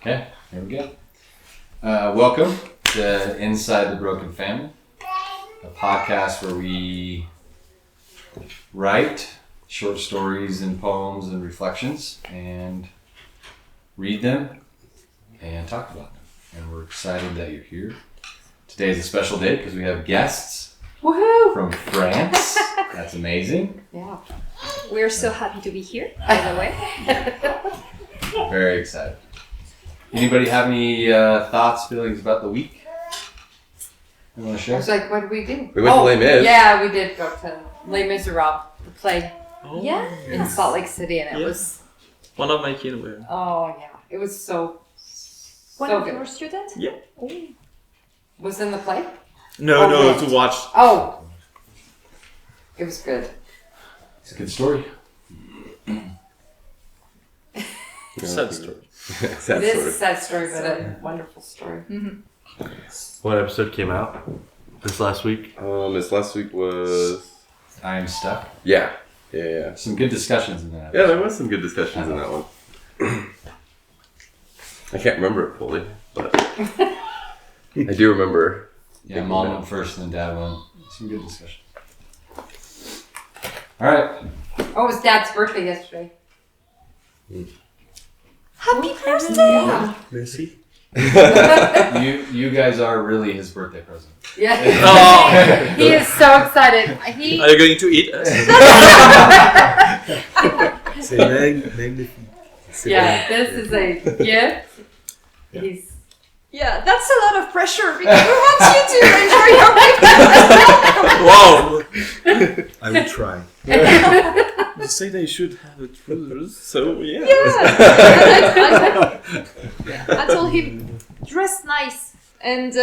Okay, here we go. Welcome to Inside the Broken Family, a podcast where we write short stories and poems and reflections and read them and talk about them. And we're excited that you're here. Today is a special day because we have guests from France. That's amazing. Yeah. We're so happy to be here, by the way. Very excited. Anybody have any thoughts, feelings about the week? You want to I share? was like, what did we do? We went to Les Mis. Yeah, we did go to Les Miserables, the play Yeah. in Salt Lake City, and it Yeah. was, One of my kids were. oh yeah, it was so One so of good. your students? Yeah. Oh. Was in the play? No, Okay. to watch. Oh, it was good. It's a good story. Sad story. Sad It is story. a sad story, but a wonderful story. What episode came out this last week? This last week was I am stuck. yeah. Some good discussions in that. Yeah, there was some good discussions in that one. I can't remember it fully, but I do remember. Yeah, mom went first and then dad went. Some good discussion. All right. Oh, it was Dad's birthday yesterday. Happy birthday! Yeah. Missy? You guys are really his birthday present. Yeah. Oh. He is so excited. He Are you going to eat us? C'est magnifique. Yeah, this is a gift. He's Yeah, that's a lot of pressure because we want you to enjoy your birthday. Wow. I will try. You say they should have a truth, so yeah. I told him, dress nice. And So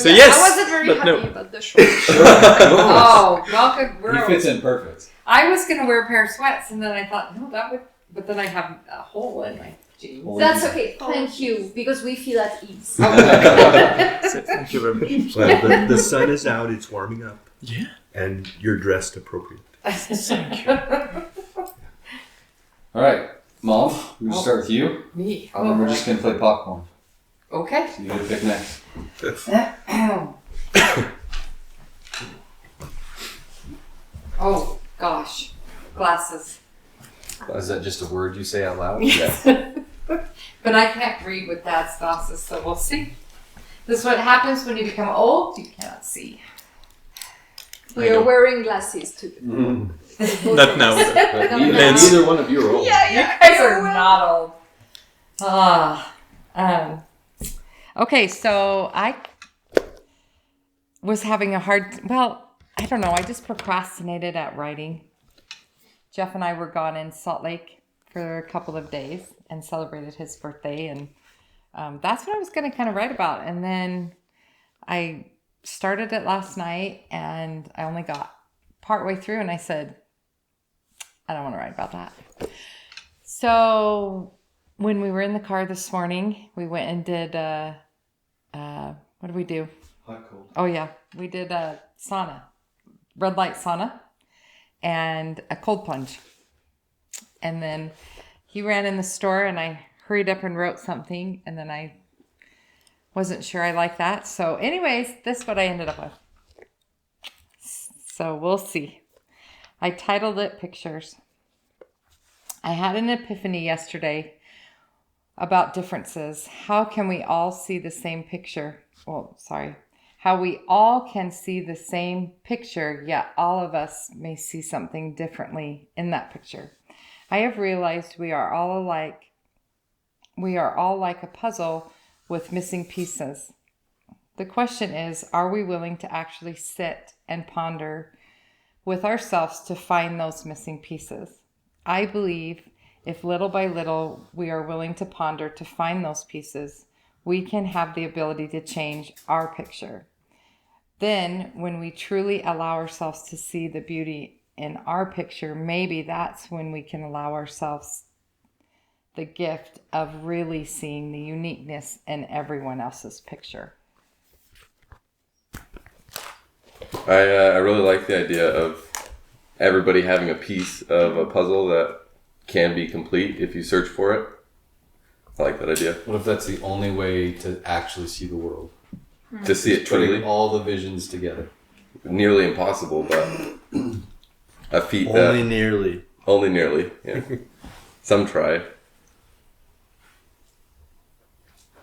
yeah, yes, I wasn't very but happy no. about the short. oh, Malcolm. He fits in perfect. I was gonna wear a pair of sweats, and then I thought, no, that would. But then I have a hole in my jeans. That's okay, thank you, because we feel at ease. So, thank you very much. Well, the sun is out, it's warming up, Yeah. and you're dressed appropriate. Thank you. All right, Mom, we're going to start with you. Me. And then we're just going to play popcorn. Okay. So you get to pick next. Oh gosh, glasses. Is that just a word you say out loud? Yes. But I can't read with Dad's glasses, so we'll see. This is what happens when you become old. You cannot see. We are wearing glasses too. Not now. Neither one of you are old. Yeah, You guys are not old. Okay, so I was having a hard. Well, I don't know. I just procrastinated at writing. Jeff and I were gone in Salt Lake for a couple of days and celebrated his birthday, and that's what I was going to kind of write about. And then I started it last night, and I only got partway through, and I said, I don't want to write about that. So when we were in the car this morning, we went and did what did we do? Hot, cold. Oh yeah, we did a sauna, red light sauna, and a cold plunge. And then he ran in the store, and I hurried up and wrote something, and then I wasn't sure I liked that. So anyways, this is what I ended up with. So we'll see. I titled it Pictures. I had an epiphany yesterday about differences. How can we all see the same picture? How we all can see the same picture, yet all of us may see something differently in that picture. I have realized we are all alike. We are all like a puzzle with missing pieces. The question is, are we willing to actually sit and ponder with ourselves to find those missing pieces? I believe if little by little we are willing to ponder to find those pieces, we can have the ability to change our picture. Then, when we truly allow ourselves to see the beauty in our picture, maybe that's when we can allow ourselves the gift of really seeing the uniqueness in everyone else's picture. I really like the idea of everybody having a piece of a puzzle that can be complete if you search for it. I like that idea. What if that's the only way to actually see the world? To see it Putting truly, all the visions together. nearly impossible, but a feat Only that nearly. only nearly. Yeah, some try.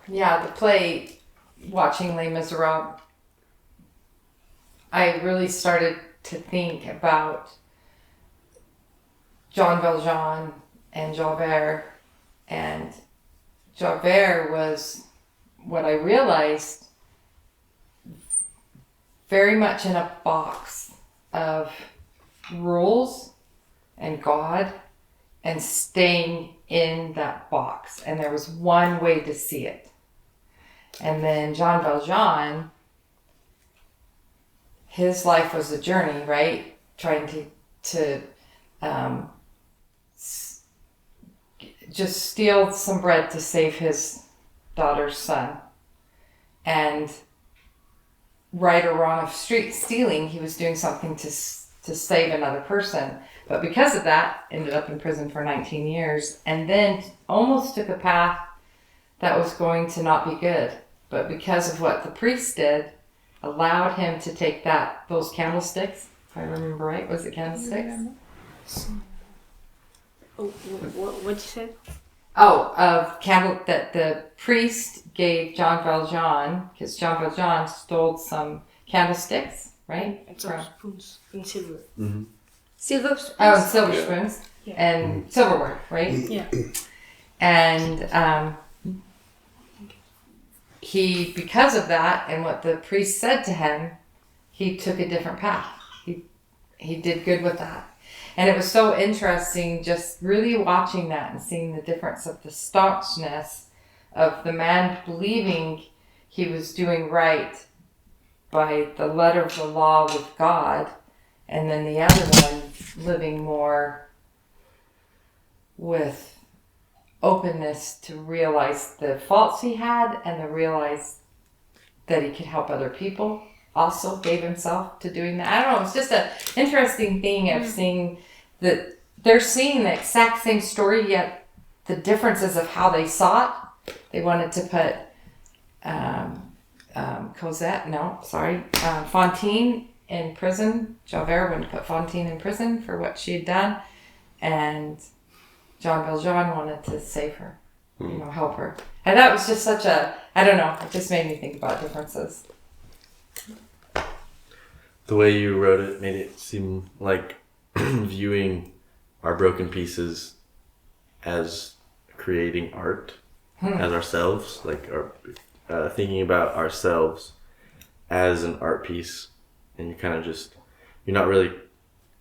Yeah, the play, watching Les Miserables, I really started to think about Jean Valjean and Javert. And Javert was what I realized very much in a box of rules and God and staying in that box. And there was one way to see it. And then Jean Valjean, his life was a journey, right? Trying to just steal some bread to save his daughter's son. And right or wrong of street stealing, he was doing something to save another person. But because of that, ended up in prison for 19 years and then almost took a path that was going to not be good. But because of what the priest did, allowed him to take those candlesticks, if I remember right, was it candlesticks? Oh, what you said? Oh, that the priest gave Jean Valjean, because Jean Valjean stole some candlesticks, right? And some spoons in silver. Mm-hmm. Silver spoons? Oh, and silver Yeah. spoons Yeah. and silverware, right? Yeah. And he, because of that and what the priest said to him, he took a different path. He did good with that. And it was so interesting just really watching that and seeing the difference of the staunchness of the man believing he was doing right by the letter of the law with God, and then the other one living more with openness to realize the faults he had and to realize that he could help other people. Also gave himself to doing that. I don't know, it's just an interesting thing of seeing that they're seeing the exact same story, yet the differences of how they saw it. They wanted to put Fantine in prison. Javert wanted to put Fantine in prison for what she had done, and Jean Valjean wanted to save her, help her. And that was just such a, I don't know, it just made me think about differences. The way you wrote it made it seem like viewing our broken pieces as creating art as ourselves, like thinking about ourselves as an art piece, and you're not really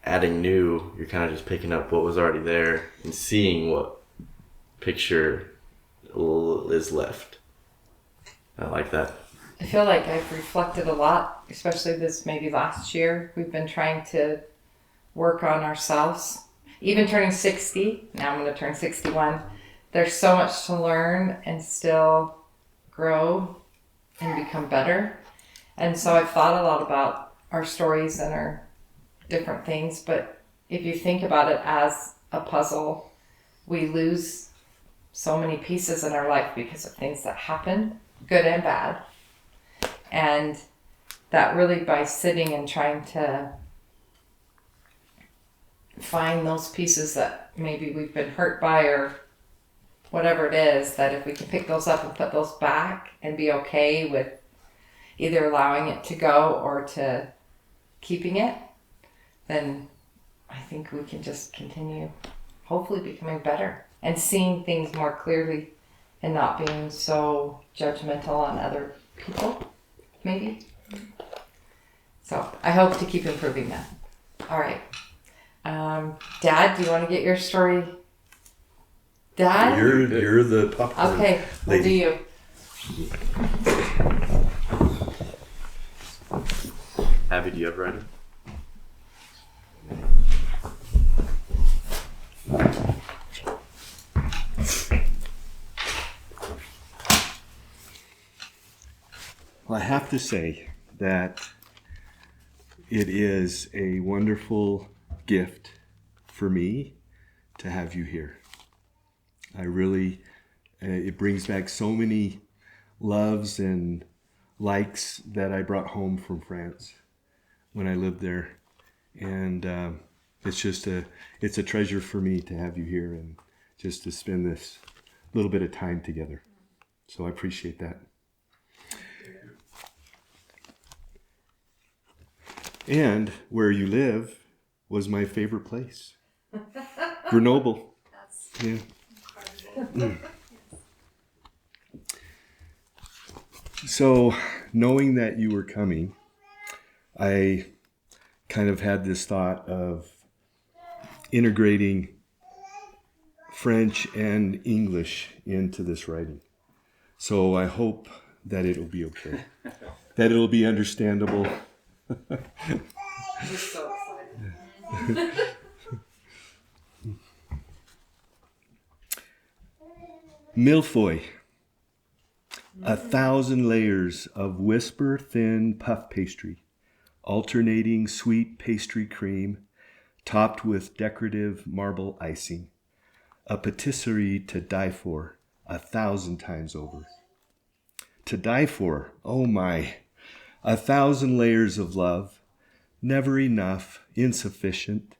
adding new, you're kind of just picking up what was already there and seeing what picture is left. I like that. I feel like I've reflected a lot, especially this maybe last year. We've been trying to work on ourselves. Even turning 60, now I'm going to turn 61. There's so much to learn and still grow and become better. And so I've thought a lot about our stories and our different things. But if you think about it as a puzzle, we lose so many pieces in our life because of things that happen, good and bad. And that really, by sitting and trying to find those pieces that maybe we've been hurt by or whatever it is, that if we can pick those up and put those back and be okay with either allowing it to go or to keeping it, then I think we can just continue hopefully becoming better and seeing things more clearly and not being so judgmental on other people, maybe. So I hope to keep improving that. All right. Dad, do you want to get your story? Dad? You're the popcorn. Okay, we'll do you. Abby, do you have a writer? Well, I have to say that it is a wonderful gift for me to have you here. I really It brings back so many loves and likes that I brought home from France when I lived there. And it's a treasure for me to have you here and just to spend this little bit of time together. So I appreciate that. And where you live was my favorite place. Grenoble. Yeah. So, knowing that you were coming, I kind of had this thought of integrating French and English into this writing. So I hope that it'll be okay, that it'll be understandable. We're so excited. Millefeuille. 1,000 layers of whisper-thin puff pastry, alternating sweet pastry cream, topped with decorative marble icing. A patisserie to die for 1,000 times over. To die for, oh my, 1,000 layers of love, never enough, insufficient,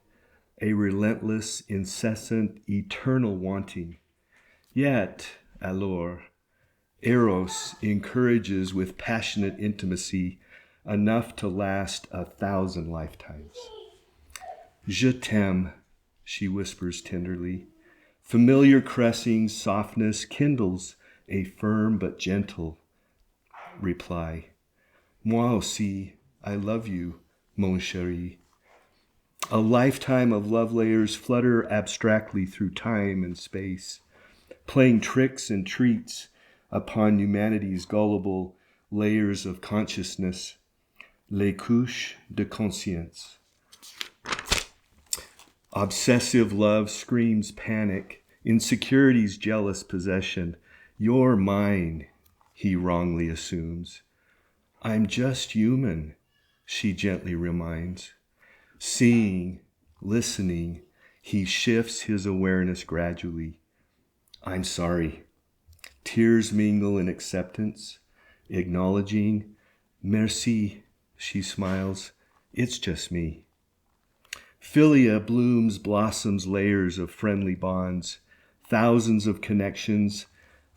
a relentless, incessant, eternal wanting. Yet, alors, Eros encourages with passionate intimacy enough to last 1,000 lifetimes. Je t'aime, she whispers tenderly. Familiar caressing softness kindles a firm but gentle reply. Moi aussi, I love you, mon chéri. A lifetime of love layers flutter abstractly through time and space, playing tricks and treats upon humanity's gullible layers of consciousness, les couches de conscience. Obsessive love screams panic, insecurity's jealous possession. You're mine, he wrongly assumes. I'm just human, she gently reminds. Seeing, listening, he shifts his awareness gradually. I'm sorry. Tears mingle in acceptance, acknowledging. Merci, she smiles. It's just me. Philia blooms, blossoms, layers of friendly bonds, thousands of connections,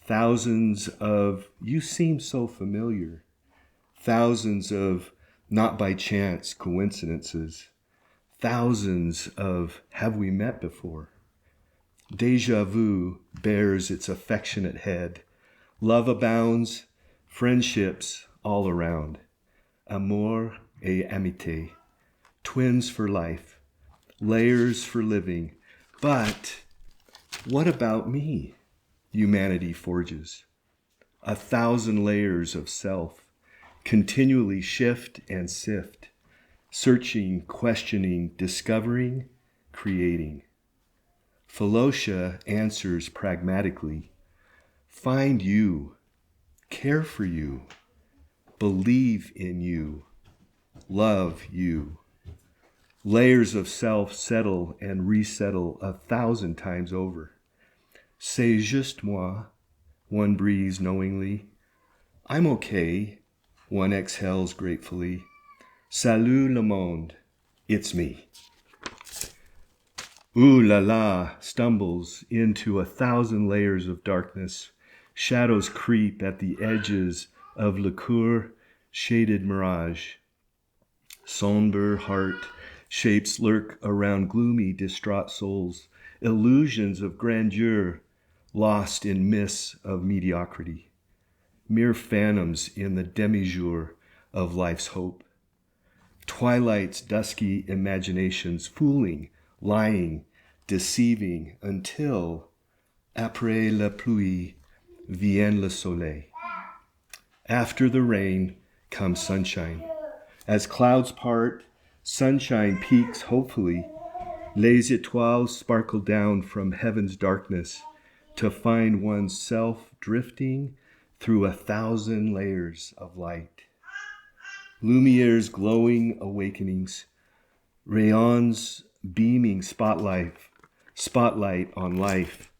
thousands of you seem so familiar, thousands of not by chance coincidences, thousands of have we met before? Deja vu bears its affectionate head. Love abounds, friendships all around. Amour et amitié, twins for life, layers for living. But what about me? Humanity forges. 1,000 layers of self, continually shift and sift, searching, questioning, discovering, creating. Philotia answers pragmatically, find you, care for you, believe in you, love you. Layers of self settle and resettle 1,000 times over. C'est juste moi, one breathes knowingly. I'm okay, one exhales gratefully. Salut le monde, it's me. Ooh la la stumbles into 1,000 layers of darkness. Shadows creep at the edges of liqueur, shaded mirage. Somber heart shapes lurk around gloomy, distraught souls. Illusions of grandeur lost in mists of mediocrity. Mere phantoms in the demi-jour of life's hope. Twilight's dusky imaginations fooling, lying, deceiving, until, après la pluie, vient le soleil. After the rain comes sunshine. As clouds part, sunshine peaks hopefully. Les étoiles sparkle down from heaven's darkness to find oneself drifting through 1,000 layers of light. Lumiere's glowing awakenings, rayons beaming spotlight on life.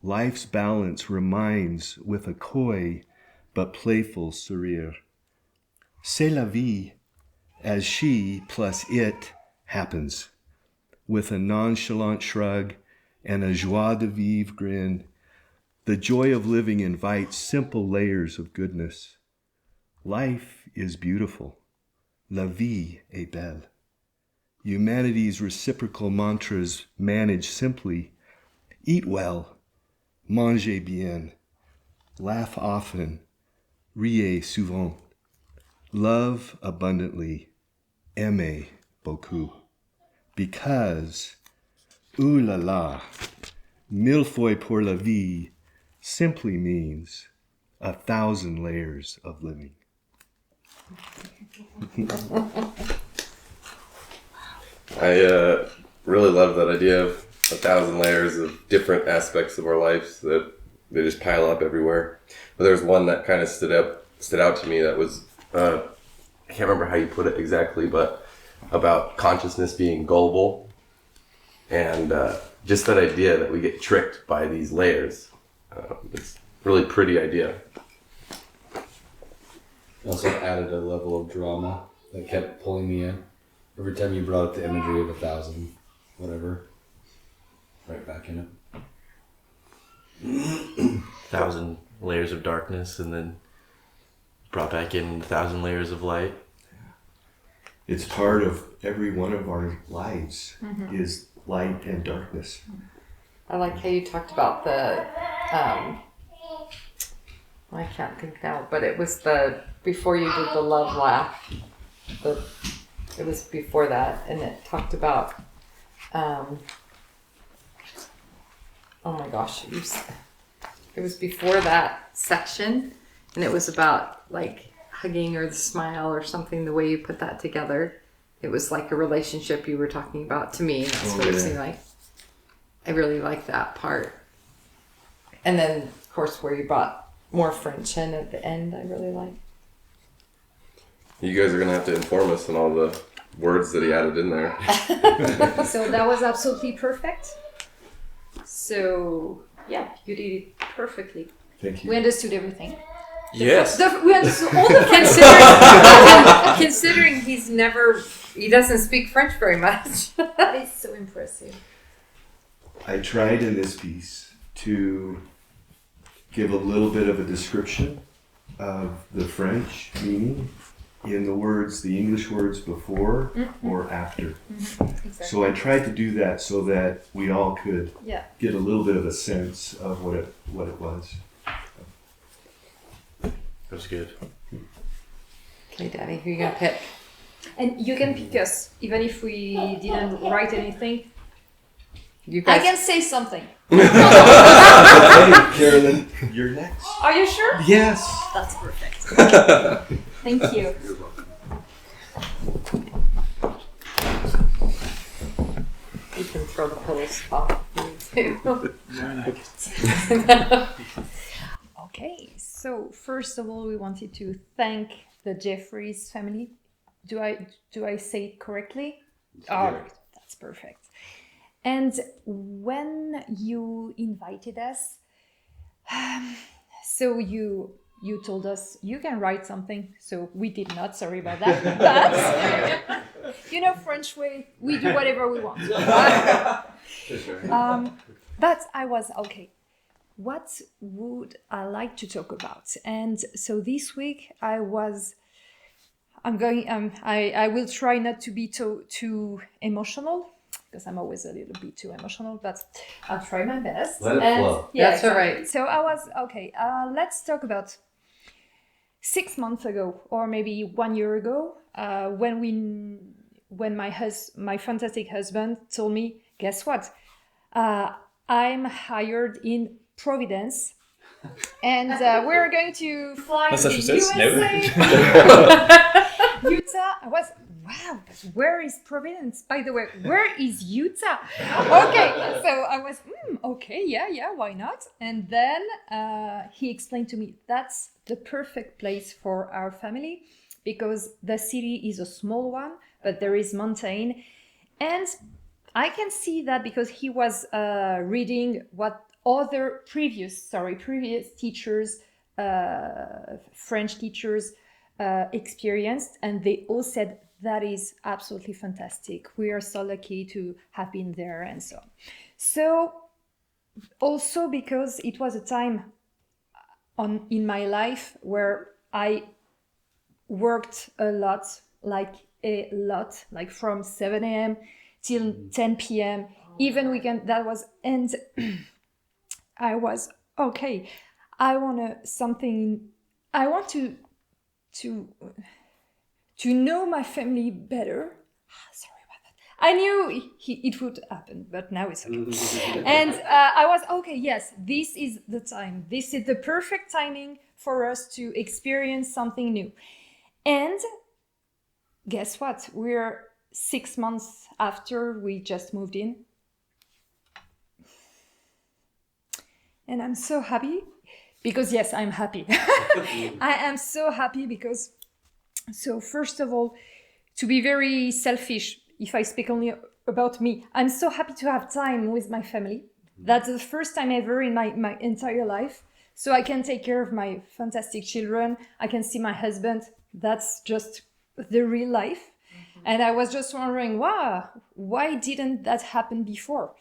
Life's balance reminds with a coy but playful sourire. C'est la vie, as she plus it happens, with a nonchalant shrug and a joie de vivre grin. The joy of living invites simple layers of goodness. Life is beautiful. La vie est belle. Humanity's reciprocal mantras manage simply: eat well, mangez bien, laugh often, riez souvent, love abundantly, aimez beaucoup. Because, ooh la la, mille fois pour la vie simply means 1,000 layers of living. I really love that idea of 1,000 layers of different aspects of our lives that they just pile up everywhere. But there's one that kind of stood out to me that was I can't remember how you put it exactly, but about consciousness being gullible, and just that idea that we get tricked by these layers. It's a really pretty idea. Also added a level of drama that kept pulling me in. Every time you brought up the imagery of 1,000, whatever, right back in it. 1,000 layers of darkness, and then brought back in 1,000 layers of light. It's part of every one of our lives is light and darkness. I like how you talked about the, I can't think now, but it was before you did the love laugh, it was before that, and it talked about, oh my gosh, it was before that section, and it was about like hugging or the smile or something, the way you put that together. It was like a relationship you were talking about to me. That's what it seemed like. I really like that part. And then, of course, where you brought more French in at the end, I really like. You guys are going to have to inform us on all the words that he added in there. So that was absolutely perfect. So yeah, you did it perfectly. Thank you. We understood everything. Yes. We understood all the Considering he doesn't speak French very much. That is so impressive. I tried in this piece to give a little bit of a description of the French meaning in the words, the English words before or after. Exactly. So I tried to do that so that we all could Yeah. get a little bit of a sense of what it was. That was good. Okay, Daddy, who are you gonna pick? And you can pick us, even if we didn't write anything. You I guys. can say something. Hey, Carolyn, you're next. Are you sure? Yes. That's perfect. Thank you. You can throw the pillows off. Okay, so first of all, we wanted to thank the Jeffries family. Do I say it correctly? Oh, that's perfect. And when you invited us, so you told us you can write something. So we did not. Sorry about that. But French way, we do whatever we want. But I was okay. What would I like to talk about? And so this week I will try not to be too emotional, because I'm always a little bit too emotional, but I'll try my best. Let it flow. Yeah, That's all right. So I was okay. Let's talk about 6 months ago, or maybe 1 year ago, when my fantastic husband told me, guess what? I'm hired in Providence, and we're going to fly to Massachusetts? No. USA. Utah. I was, wow, but where is Providence? By the way, where is Utah? Okay, so I was, okay, yeah, why not? And then he explained to me that's the perfect place for our family, because the city is a small one, but there is mountain. And I can see that because he was reading what other previous teachers, French teachers experienced, and they all said that is absolutely fantastic. We are so lucky to have been there, and so on. So also because it was a time in my life where I worked a lot, like from 7 a.m. till 10 p.m. even weekend. That was, and I was okay. I want to know my family better. Sorry about that. I knew it would happen, but now it's okay. And I was okay. Yes, this is the time. This is the perfect timing for us to experience something new. And guess what? We're 6 months after we just moved in. And I'm so happy because, yes, I'm happy. I am so happy because, so first of all, to be very selfish, if I speak only about me, I'm so happy to have time with my family. That's the first time ever in my entire life. So I can take care of my fantastic children. I can see my husband. That's just the real life. And I was just wondering, wow, why didn't that happen before?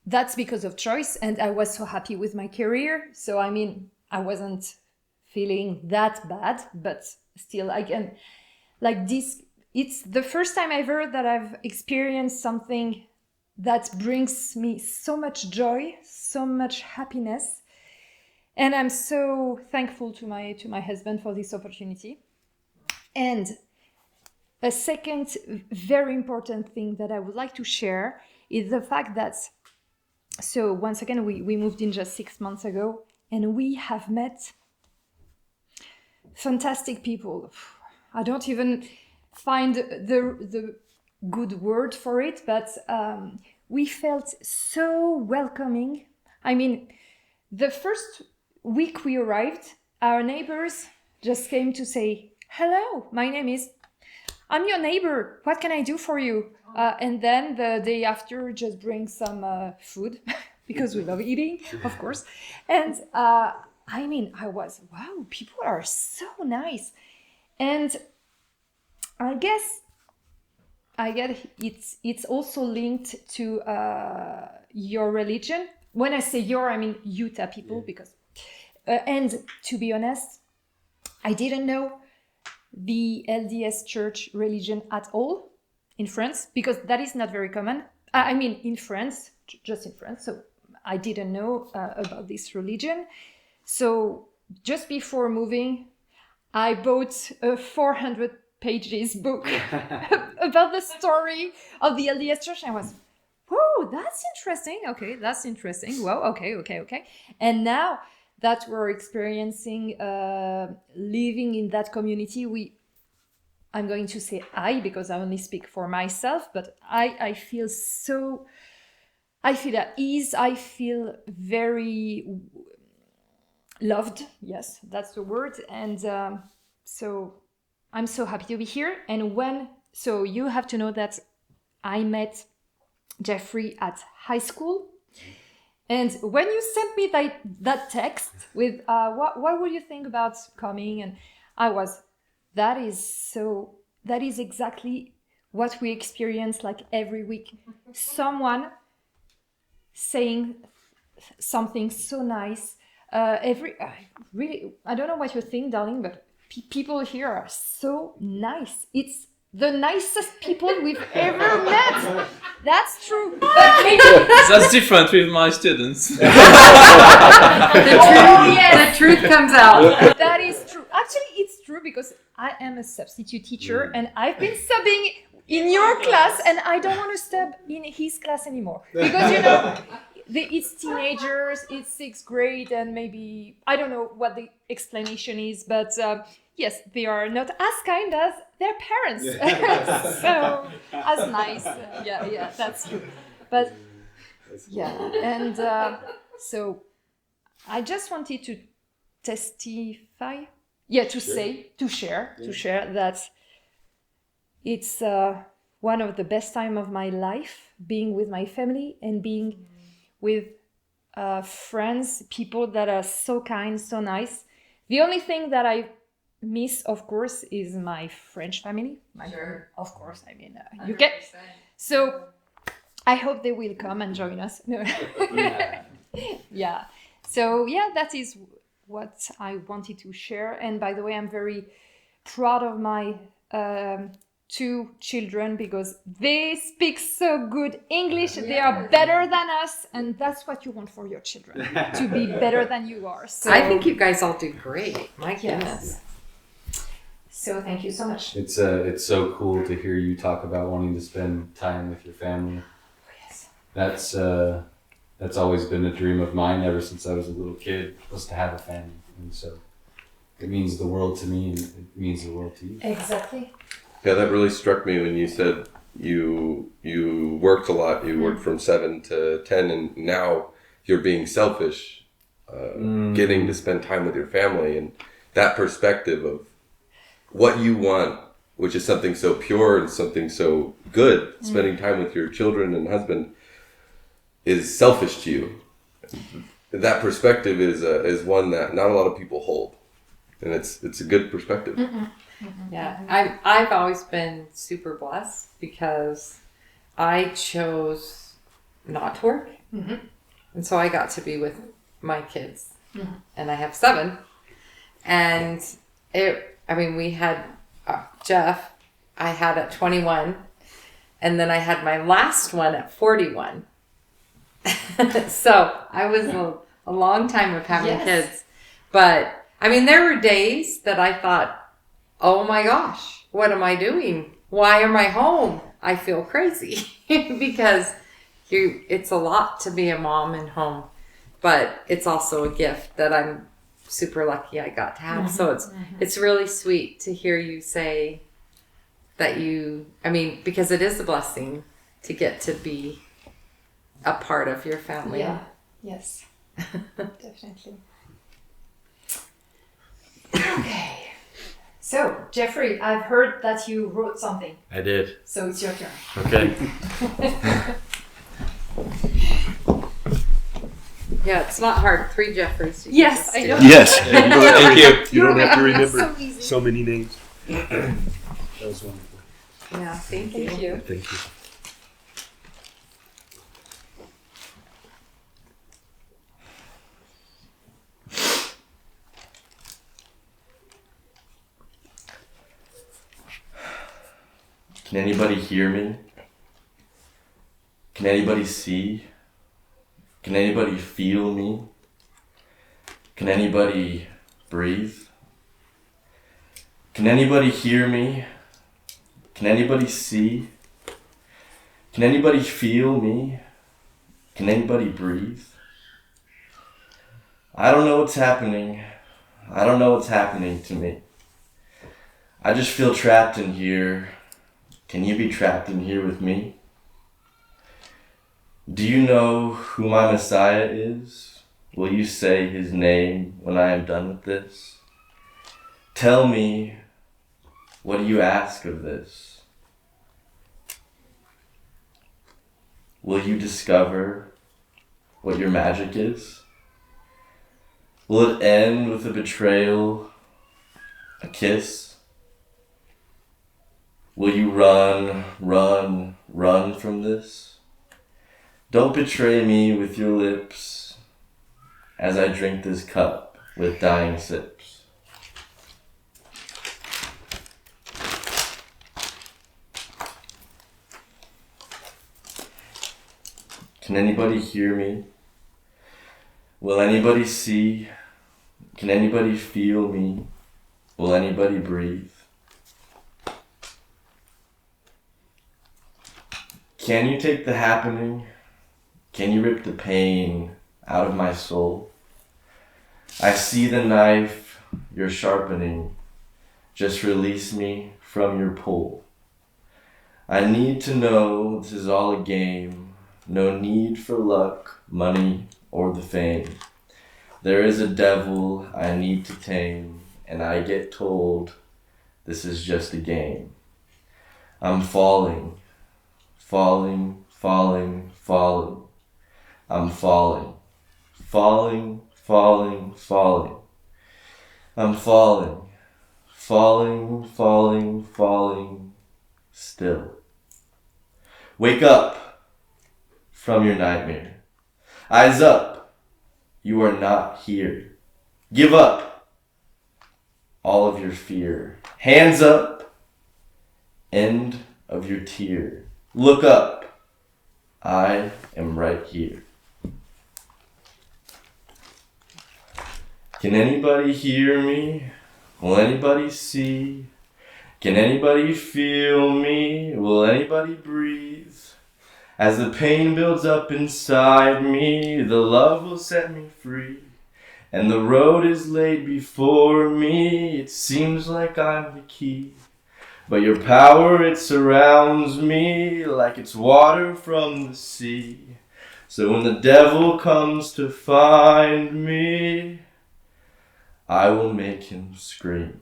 That's because of choice. And I was so happy with my career. So, I mean, I wasn't feeling that bad, but still, I can, like this, it's the first time ever that I've experienced something that brings me so much joy, so much happiness. And I'm so thankful to my husband for this opportunity. And a second very important thing that I would like to share is the fact that, so once again, we moved in just 6 months ago, and we have met fantastic people. I don't even find the good word for it, but we felt so welcoming. I mean, the first week we arrived, our neighbors just came to say, "Hello, my name is, I'm your neighbor. What can I do for you?" And then the day after, just bring some food because we love eating, of course. And I mean, I was, wow, people are so nice. And I guess it's also linked to your religion. When I say your, I mean Utah people, because and to be honest, I didn't know the LDS church religion at all in France, because that is not very common. I mean, in France, just in France. So I didn't know about this religion. So just before moving, I bought a 400 pages book about the story of the LDS church. I was, whoa, that's interesting. Okay, that's interesting. Well, okay. And now that we're experiencing living in that community, I'm going to say I, because I only speak for myself, but I feel at ease. I feel very loved. Yes, that's the word. And so I'm so happy to be here. And so you have to know that I met Jeffrey at high school. And when you sent me that text with what would you think about coming, and I was, that is exactly what we experience, like every week. Someone saying something so nice. Really, I don't know what you think, darling, but people here are so nice. It's the nicest people we've ever met. That's true. But maybe That's different with my students. The truth comes out. that is true. Actually, it's true because I am a substitute teacher and I've been subbing in your class, and I don't want to sub in his class anymore because it's teenagers, it's 6th grade, and maybe I don't know what the explanation is, but yes, they are not as kind as their parents. So as nice. Yeah, that's true. But yeah, and so I just wanted to testify. Yeah, to share that it's one of the best time of my life, being with my family and being with friends, people that are so kind, so nice. The only thing that I miss, of course, is my French family. Of course, I mean, you get. So I hope they will come and join us. No. Yeah. So yeah, that is what I wanted to share. And by the way, I'm very proud of my 2 children because they speak so good English. They are better than us, and that's what you want for your children, to be better than you are. So I think you guys all do great. My Yes. goodness. So thank you so much. It's so cool to hear you talk about wanting to spend time with your family. Yes. That's always been a dream of mine ever since I was a little kid, was to have a family, and so it means the world to me, and it means the world to you. Exactly. Yeah, that really struck me when you said you worked a lot. You worked from 7 to 10, and now you're being selfish, getting to spend time with your family, and that perspective of what you want, which is something so pure and something so good. Spending time with your children and husband is selfish to you. That perspective is one that not a lot of people hold, and it's a good perspective. Yeah, I've always been super blessed because I chose not to work, and so I got to be with my kids, and I have 7, and we had Jeff. I had at 21, and then I had my last one at 41. So I was a long time of having kids, but I mean, there were days that I thought, oh my gosh, what am I doing? Why am I home? I feel crazy because it's a lot to be a mom and home, but it's also a gift that I'm super lucky I got to have. So it's really sweet to hear you say that because it is a blessing to get to be a part of your family. Yeah. Yes. Definitely. Okay. So, Jeffrey, I've heard that you wrote something. I did. So it's your turn. Okay. Yeah, it's not hard. 3 Jeffreys. You can Yes, just I do know. it. Yes. Thank you. You don't have to remember So easy. so many names. That was wonderful. Yeah, thank you. Thank you. Thank you. Can anybody hear me? Can anybody see? Can anybody feel me? Can anybody breathe? Can anybody hear me? Can anybody see? Can anybody feel me? Can anybody breathe? I don't know what's happening. I don't know what's happening to me. I just feel trapped in here. Can you be trapped in here with me? Do you know who my Messiah is? Will you say his name when I am done with this? Tell me, what do you ask of this? Will you discover what your magic is? Will it end with a betrayal, a kiss? Will you run, run, run from this? Don't betray me with your lips as I drink this cup with dying sips. Can anybody hear me? Will anybody see? Can anybody feel me? Will anybody breathe? Can you take the happening? Can you rip the pain out of my soul? I see the knife you're sharpening. Just release me from your pull. I need to know this is all a game. No need for luck, money, or the fame. There is a devil I need to tame, and I get told this is just a game. I'm falling. Falling, falling, falling. I'm falling, falling, falling, falling. I'm falling, falling, falling, falling still. Wake up from your nightmare. Eyes up, you are not here. Give up all of your fear. Hands up, end of your tear. Look up, I am right here. Can anybody hear me? Will anybody see? Can anybody feel me? Will anybody breathe? As the pain builds up inside me, the love will set me free. And the road is laid before me, it seems like I'm the key. But your power, it surrounds me like it's water from the sea. So when the devil comes to find me, I will make him scream.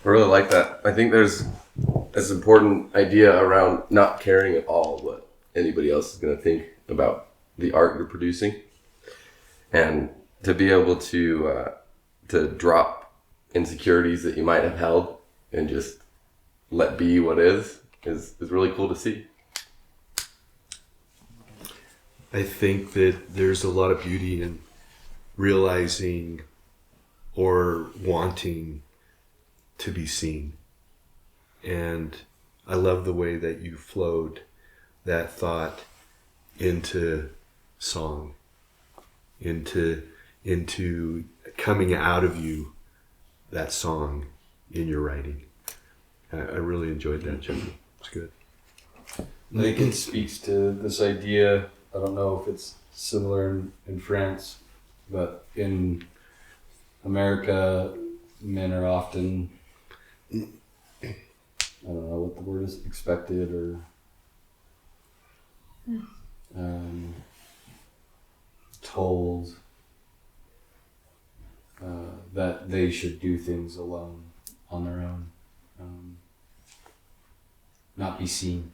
I really like that. I think there's this important idea around not caring at all what anybody else is going to think about the art you're producing, and to be able to drop insecurities that you might have held and just let be what is really cool to see. I think that there's a lot of beauty in realizing or wanting to be seen. And I love the way that you flowed that thought into song, into coming out of you, that song in your writing. I really enjoyed that, Jeffrey. It's good. I think it speaks to this idea. I don't know if it's similar in France, but in America, men are often, I don't know what the word is, expected or told that they should do things alone, on their own, not be seen.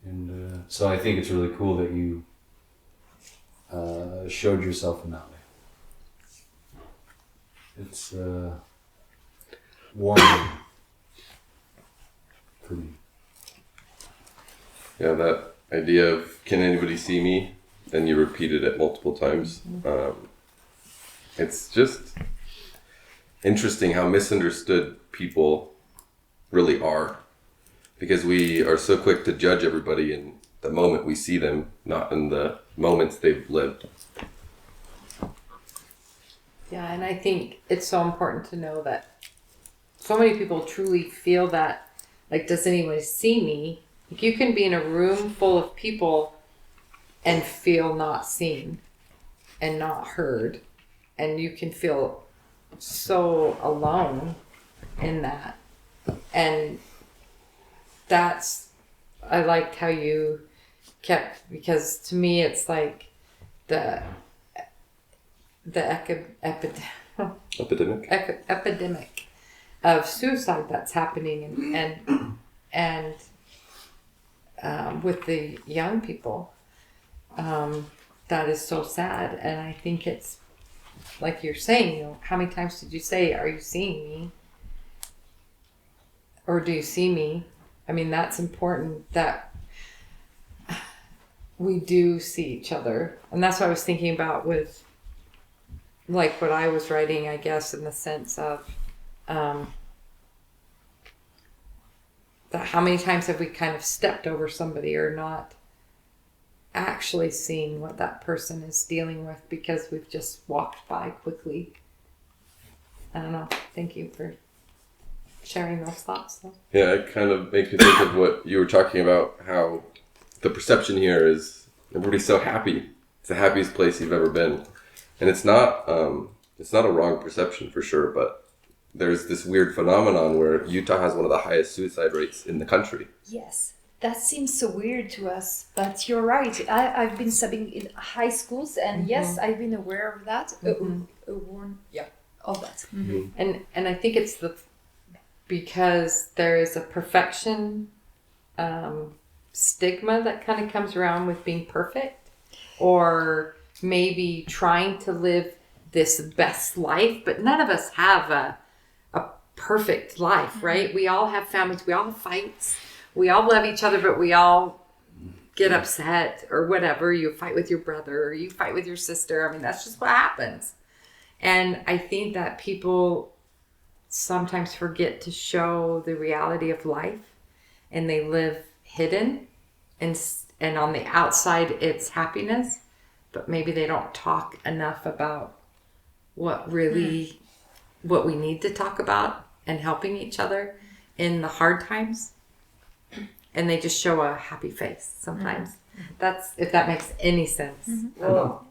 And so I think it's really cool that you showed yourself in that way. It's warming for me. Yeah, that idea of can anybody see me? And you repeated it multiple times. It's just interesting how misunderstood people really are, because we are so quick to judge everybody in the moment we see them, not in the moments they've lived. Yeah, and I think it's so important to know that so many people truly feel that, like, does anyone see me? Like, you can be in a room full of people and feel not seen and not heard. And you can feel so alone in that. And that's, I liked how you kept, because to me it's like the epidemic of suicide that's happening and with the young people, that is so sad. And I think it's like you're saying, you know, how many times did you say, are you seeing me? Or do you see me? I mean, that's important that we do see each other. And that's what I was thinking about with, like, what I was writing, I guess, in the sense of that how many times have we kind of stepped over somebody or not actually seeing what that person is dealing with because we've just walked by quickly. I don't know. Thank you for sharing those thoughts, though. Yeah, it kind of makes me think of what you were talking about, how the perception here is everybody's so happy. It's the happiest place you've ever been. And it's not a wrong perception for sure, but there's this weird phenomenon where Utah has one of the highest suicide rates in the country. Yes, that seems so weird to us, but you're right. I've been subbing in high schools, and yes, I've been aware of that. All that. And I think it's because there is a perfection stigma that kind of comes around with being perfect, or maybe trying to live this best life, but none of us have a perfect life, right? We all have families, we all have fights, we all love each other, but we all get upset or whatever. You fight with your brother or you fight with your sister. I mean, that's just what happens. And I think that people sometimes forget to show the reality of life, and they live hidden, and on the outside it's happiness, but maybe they don't talk enough about what we need to talk about and helping each other in the hard times. And they just show a happy face sometimes. That's, if that makes any sense. Well,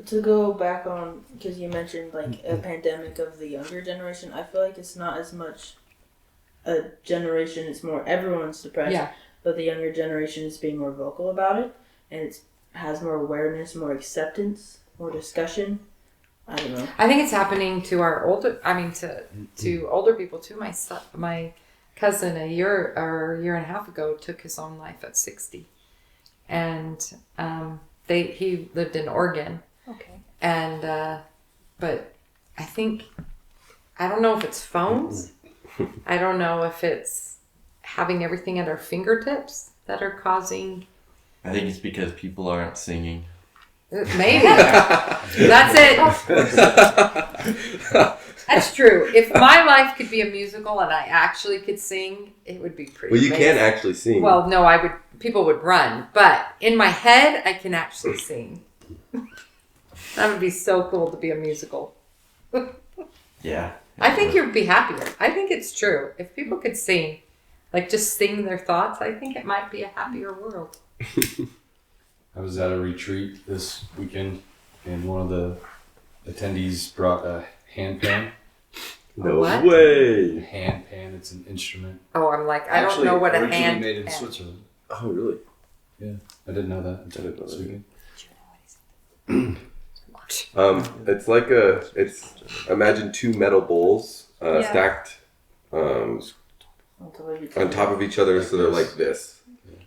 to go back on, because you mentioned like a pandemic of the younger generation, I feel like it's not as much a generation, it's more everyone's depressed, Yeah. but the younger generation is being more vocal about it, and it has more awareness, more acceptance, more discussion. I don't know. I think it's happening to our older, to older people too. My cousin a year and a half ago took his own life at 60. And he lived in Oregon. Okay. And but I don't know if it's phones. I don't know if it's having everything at our fingertips that are causing. I think it's because people aren't singing. Maybe. That's it. That's true. If my life could be a musical and I actually could sing, it would be pretty Well, you amazing. can actually sing. Well, no, people would run, but in my head, I can actually sing. That would be so cool to be a musical. Yeah. I think you'd be happier. I think it's true. If people could sing, like just sing their thoughts, I think it might be a happier world. I was at a retreat this weekend, and one of the attendees brought a handpan. No What? way. Handpan, it's an instrument. Oh, I'm like, I don't Actually, know what a originally hand. made in Switzerland. Oh, really? I didn't know that I until didn't know this that. weekend. It's like imagine two metal bowls Yeah. stacked on top of each other, so they're like this.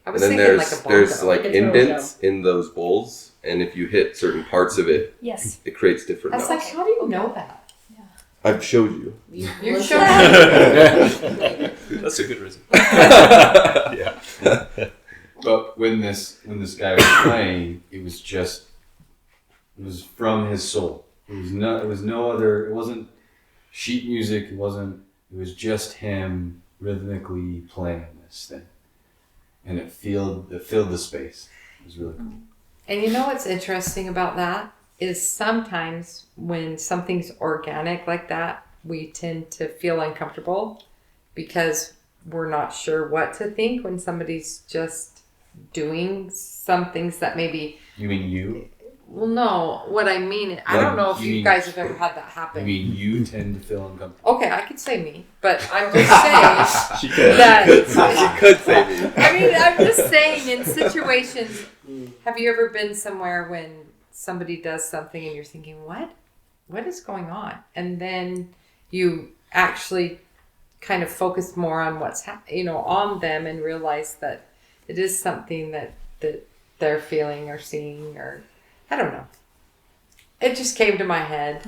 I And was then thinking like a there's bongo. like Like a turtle indents in those bowls, and if you hit certain parts of it, Yes. it creates different I was like, notes. how do you know that? I've showed you. You showed me. That's a good reason. But when this guy was playing, it was from his soul. It wasn't sheet music. It was just him rhythmically playing this thing. And it filled the space. It was really cool. And you know what's interesting about that is sometimes when something's organic like that, we tend to feel uncomfortable because we're not sure what to think when somebody's just doing some things that maybe. You mean you? Well, no, what I mean, I don't know if you guys have ever had that happen. I mean you tend to feel uncomfortable. Okay, I could say me, but I'm just saying She could. that. She could say me. I mean, I'm just saying in situations, have you ever been somewhere when somebody does something and you're thinking, what is going on? And then you actually kind of focus more on what's on them and realize that it is something that they're feeling or seeing, or I don't know. It just came to my head.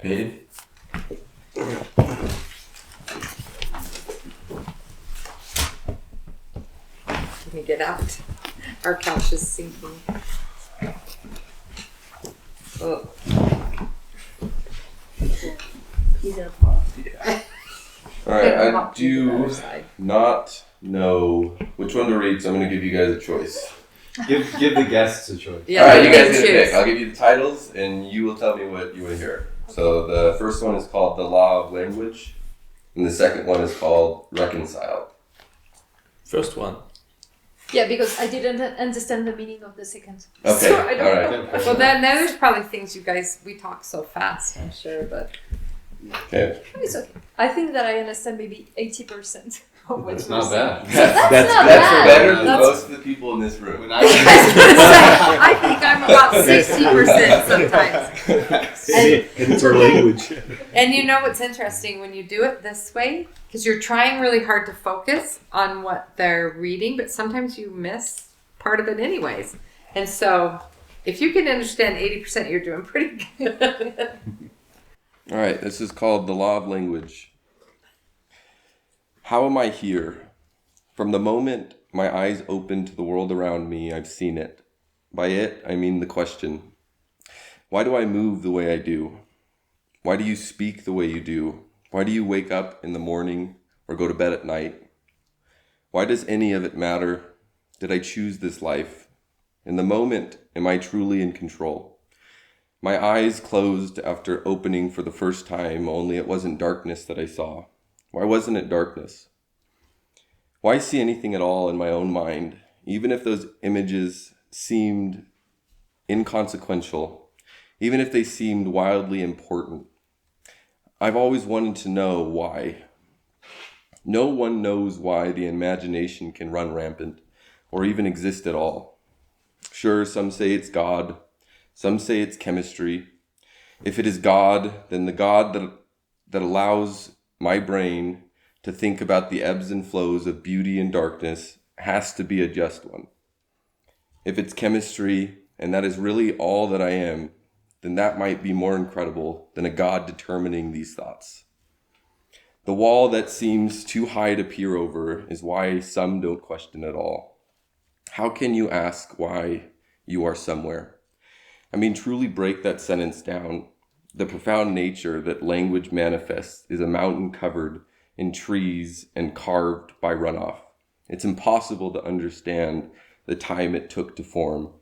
Babe? Let me get out. Our couch is sinking. Oh. He's in a pot. All right, I Hop to the do other side. not know which one to read, so I'm going to give you guys a choice. Give the guests a choice. Yeah, All right, you can guys get to choose. pick. I'll give you the titles, and you will tell me what you want to hear. So the first one is called The Law of Language, and the second one is called Reconcile. First one. Yeah, because I didn't understand the meaning of the second. Okay, So I don't all know. right. Well, then there's probably things we talk so fast, I'm sure, but Okay. It's okay. I think that I understand maybe 80% of what That's you're not saying. bad. That's not that's bad. better than That's- most of the people in this room. When I was gonna say, I think I'm about 60% sometimes. And and it's our language. And you know what's interesting when you do it this way? Because you're trying really hard to focus on what they're reading, but sometimes you miss part of it anyways. And so if you can understand 80%, you're doing pretty good. All right, this is called the law of language. How am I here? From the moment my eyes open to the world around me, I've seen it. By it, I mean the question. Why do I move the way I do? Why do you speak the way you do? Why do you wake up in the morning or go to bed at night? Why does any of it matter? Did I choose this life? In the moment, am I truly in control? My eyes closed after opening for the first time, only it wasn't darkness that I saw. Why wasn't it darkness? Why see anything at all in my own mind, even if those images seemed inconsequential, even if they seemed wildly important? I've always wanted to know why. No one knows why the imagination can run rampant or even exist at all. Sure, some say it's God, some say it's chemistry. If it is God, then the God that allows my brain to think about the ebbs and flows of beauty and darkness has to be a just one. If it's chemistry, and that is really all that I am, then that might be more incredible than a God determining these thoughts. The wall that seems too high to peer over is why some don't question at all. How can you ask why you are somewhere? I mean, truly break that sentence down. The profound nature that language manifests is a mountain covered in trees and carved by runoff. It's impossible to understand the time it took to form.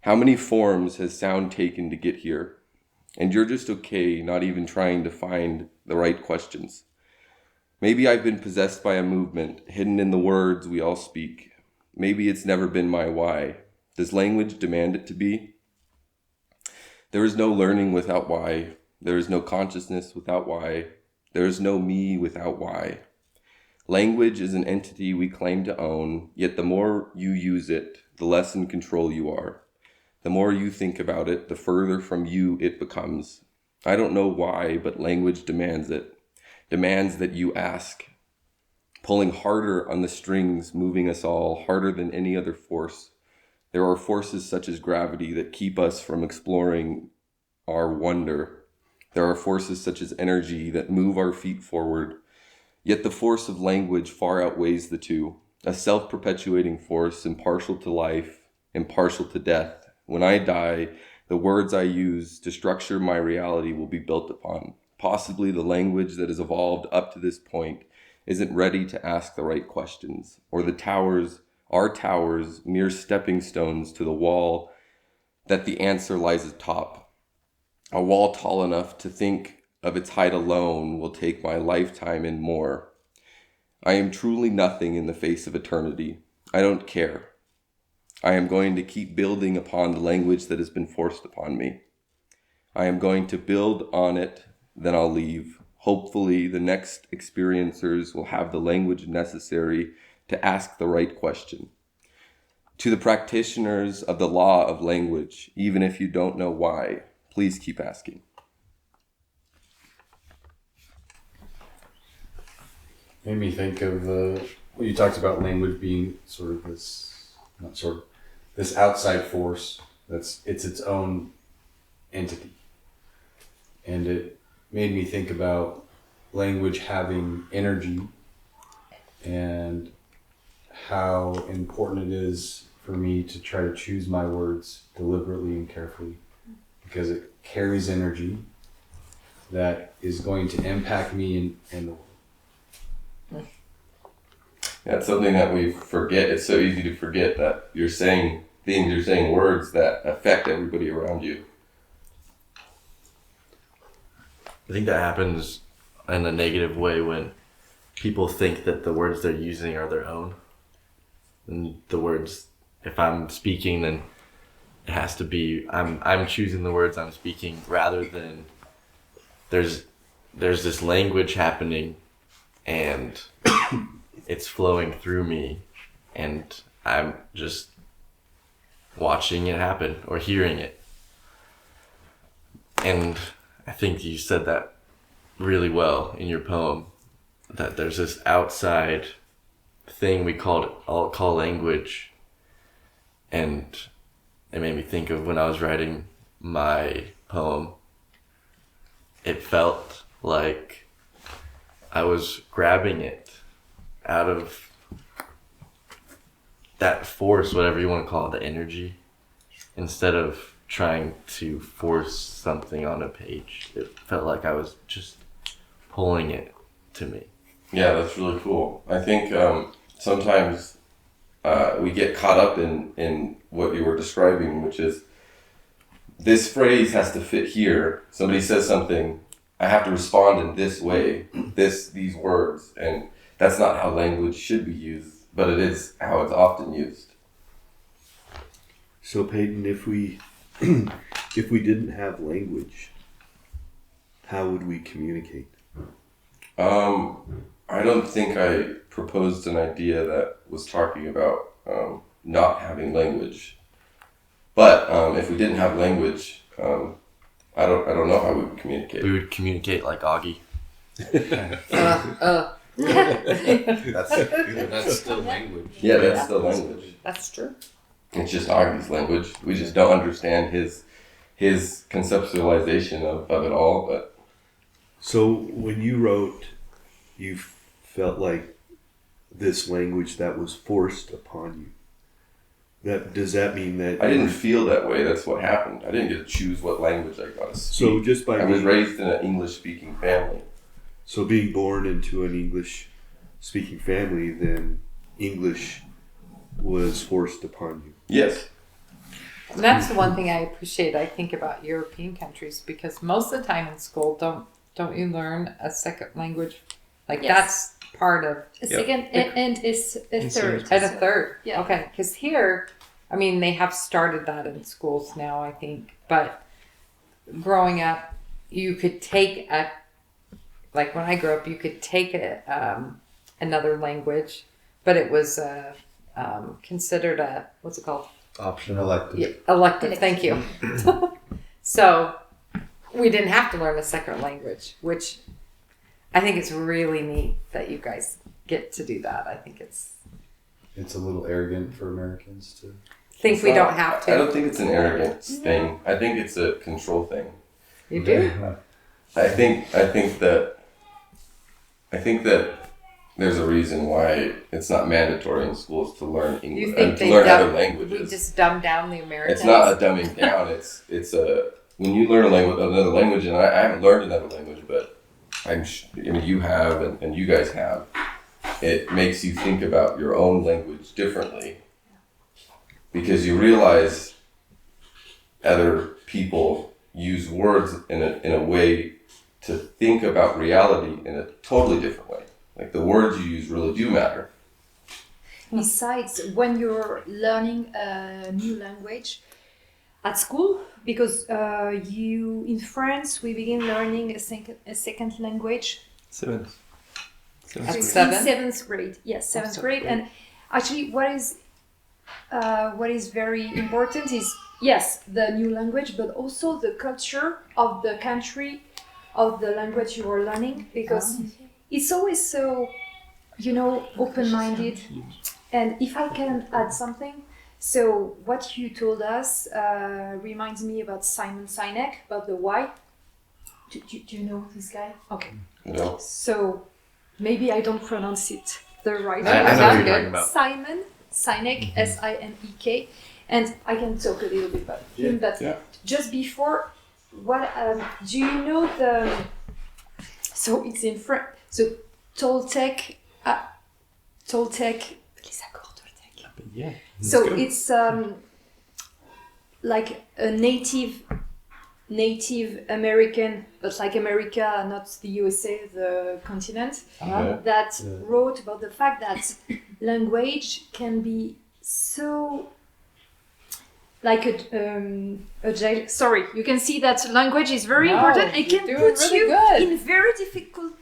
How many forms has sound taken to get here? And you're just okay not even trying to find the right questions. Maybe I've been possessed by a movement hidden in the words we all speak. Maybe it's never been my why. Does language demand it to be? There is no learning without why. There is no consciousness without why. There is no me without why. Language is an entity we claim to own, yet the more you use it, the less in control you are. The more you think about it, the further from you it becomes. I don't know why, but language demands it. Demands that you ask. Pulling harder on the strings, moving us all, harder than any other force. There are forces such as gravity that keep us from exploring our wonder. There are forces such as energy that move our feet forward. Yet the force of language far outweighs the two. A self-perpetuating force, impartial to life, impartial to death. When I die, the words I use to structure my reality will be built upon. Possibly the language that has evolved up to this point isn't ready to ask the right questions, or the towers, our towers, mere stepping stones to the wall that the answer lies atop. A wall tall enough to think of its height alone will take my lifetime and more. I am truly nothing in the face of eternity. I don't care. I am going to keep building upon the language that has been forced upon me. I am going to build on it, then I'll leave. Hopefully, the next experiencers will have the language necessary to ask the right question. To the practitioners of the law of language, even if you don't know why, please keep asking. Made me think of you talked about language being sort of this, not sort of, this outside force it's its own entity. And it made me think about language having energy and how important it is for me to try to choose my words deliberately and carefully, because it carries energy that is going to impact me in the world. That's something that we forget. It's so easy to forget that you're saying things, you're saying words that affect everybody around you. I think that happens in a negative way when people think that the words they're using are their own. And the words, if I'm speaking, then it has to be, I'm choosing the words I'm speaking, rather than there's this language happening and it's flowing through me and I'm just watching it happen or hearing it. And I think you said that really well in your poem, that there's this outside thing we call language. And it made me think of when I was writing my poem. It felt like I was grabbing it out of that force, whatever you want to call it, the energy, instead of trying to force something on a page. It felt like I was just pulling it to me. Yeah, that's really cool. I think sometimes we get caught up in what you were describing, which is this phrase has to fit here. Somebody says something, I have to respond in this way, these words, and that's not how language should be used, but it is how it's often used. So Peyton, if we didn't have language, how would we communicate? I don't think I proposed an idea that was talking about not having language. But if we didn't have language, I don't know how we would communicate. We would communicate like Augie. That's still language. Yeah, that's still language. That's true. It's just Augie's language. We just don't understand his conceptualization of it all. But So when you wrote, you felt like this language that was forced upon you. Does that mean that I didn't feel that way. That's what happened. I didn't get to choose what language I got to speak. So just by I was being, raised in an English-speaking family. so being born into an English-speaking family, then English was forced upon you. Yes. And that's the one thing I appreciate, I think, about European countries, because most of the time in school, don't you learn a second language? Like Yes. that's part of A second and is a third. and a third. Yeah. Okay, because here, I mean, they have started that in schools now, I think. But growing up, you could take like when I grew up, you could take another language, but it was considered what's it called? Optional elective. Yeah, elective. Thank you. So we didn't have to learn a second language, which I think it's really neat that you guys get to do that. I think it's It's a little arrogant for Americans to. think we don't have I to. don't think it's an arrogance thing. I think it's a control thing. You do? I think that there's a reason why it's not mandatory in schools to learn You English think and to they learn other we languages. just dumb down the Americans? It's not a dumbing down. It's a when you learn another language, and I haven't learned another language, but I mean you have, and you guys have. It makes you think about your own language differently because you realize other people use words in a way to think about reality in a totally different way. Like the words you use really do matter. Besides, when you're learning a new language at school, because in France we begin learning a second language Seventh. At in 7? seventh grade. Yes, seventh seventh grade. grade. And actually, what is very important is yes, the new language, but also the culture of the country of the language you are learning, because it's always so, open-minded. And if I can add something, so what you told us reminds me about Simon Sinek, about the why. Do you know this guy? Okay. You know, So maybe I don't pronounce it the right way. I know what Sounds you're good. talking about. Simon Sinek, Sinek, and I can talk a little bit about him. But just before, what do you know the? So it's in French. So Toltec. Les accords Toltec. Yeah. So it's like a Native American, but like America, not the USA, the continent, that wrote about the fact that language can be so like a jail. Sorry, you can see that language is very important. It can you're put doing really you good. in very difficult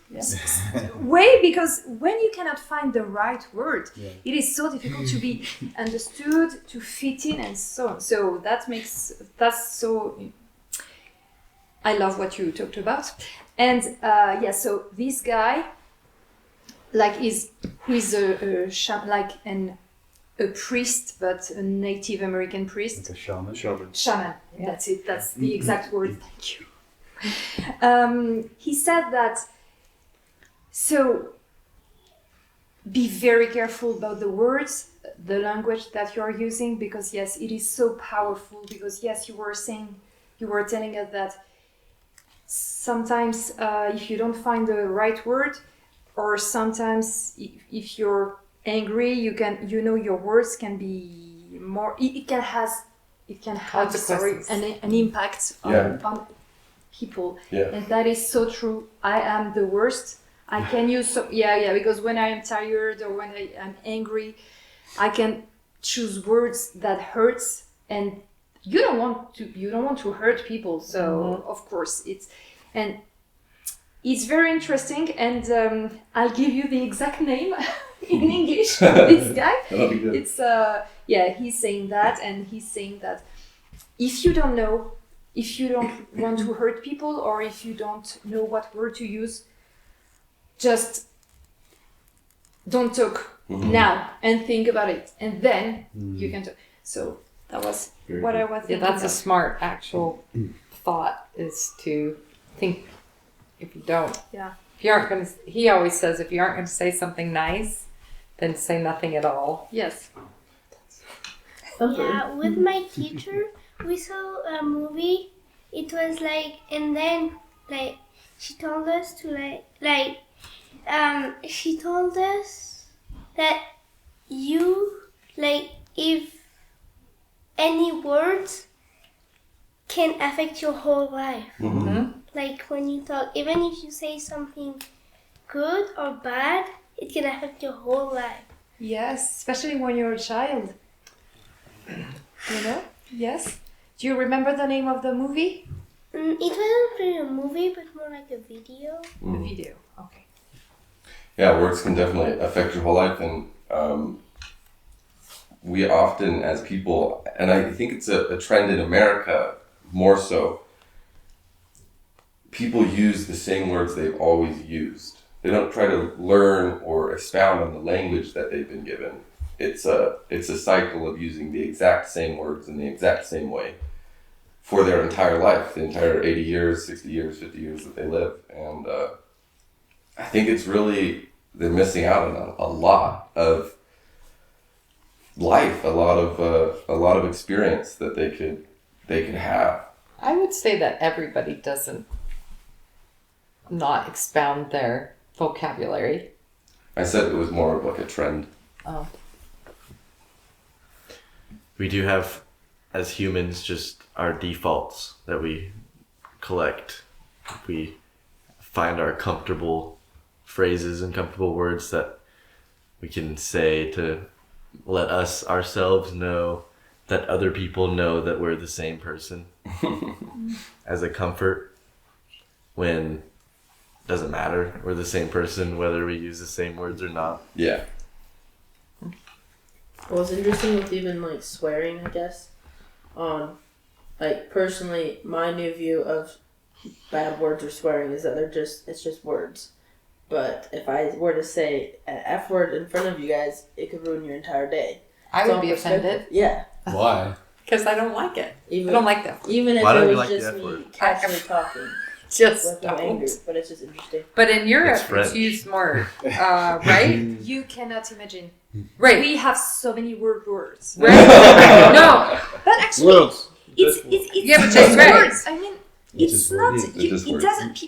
way, because when you cannot find the right word, it is so difficult to be understood, to fit in, and so on. So that's so. I love what you talked about. And so this guy, like, he's a priest, but a Native American priest. Like a shaman. Shaman. That's it. That's the exact word. Thank you. He said that. So be very careful about the words, the language that you are using, because yes, it is so powerful. Because yes, you were telling us that sometimes if you don't find the right word, or sometimes if you're angry, your words can be more. It can have Consequences. an impact on people, and that is so true. I am the worst. I can use because when I am tired or when I am angry, I can choose words that hurts, and you don't want to hurt people. So of course it's very interesting, and I'll give you the exact name in English of this guy. That'll be good. It's he's saying that, and he's saying that if you don't want to hurt people, or if you don't know what word to use, just don't talk now and think about it, and then you can talk. So that was what I was thinking. Yeah, that's a of. smart actual thought, is to think if you don't. Yeah. If you aren't going to, he always says, if you aren't going to say something nice, then say nothing at all. Yes. Yeah, with my teacher, we saw a movie. It was like, and then like she told us to she told us that if any words can affect your whole life. Like when you talk, even if you say something good or bad, it can affect your whole life. Yes, especially when you're a child. You know? Yes. Do you remember the name of the movie? It wasn't really a movie, but more like a video. The video. Okay. Yeah, words can definitely affect your whole life, and we often, as people, and I think it's a trend in America more so, people use the same words they've always used. They don't try to learn or expound on the language that they've been given. It's a cycle of using the exact same words in the exact same way for their entire life, the entire 80 years, 60 years, 50 years that they live. And I think it's really, they're missing out on a lot of life, a lot of experience that they could have. I would say that everybody doesn't not expound their vocabulary. I said it was more of like a trend. Oh. We do have, as humans, just our defaults that we collect. We find our comfortable phrases and comfortable words that we can say to let us ourselves know that other people know that we're the same person. As a comfort, when it doesn't matter, we're the same person whether we use the same words or not. Yeah. Well, it's interesting with even like swearing, I guess. Like personally, my new view of bad words or swearing is that it's just words. But if I were to say an F word in front of you guys, it could ruin your entire day. I would be offended. Yeah. Why? Because I don't like it. I Even don't like that. even if Why don't it you was like the just F me word? casually talking Just with no anger, don't. but it's just interesting. But in Europe, It's French. it's used more, right? You cannot imagine. Right. We have so many words. Right. No. But actually, Words. it's Yeah, but just that's right. words. I mean, it's just not. words. It's just It words. doesn't.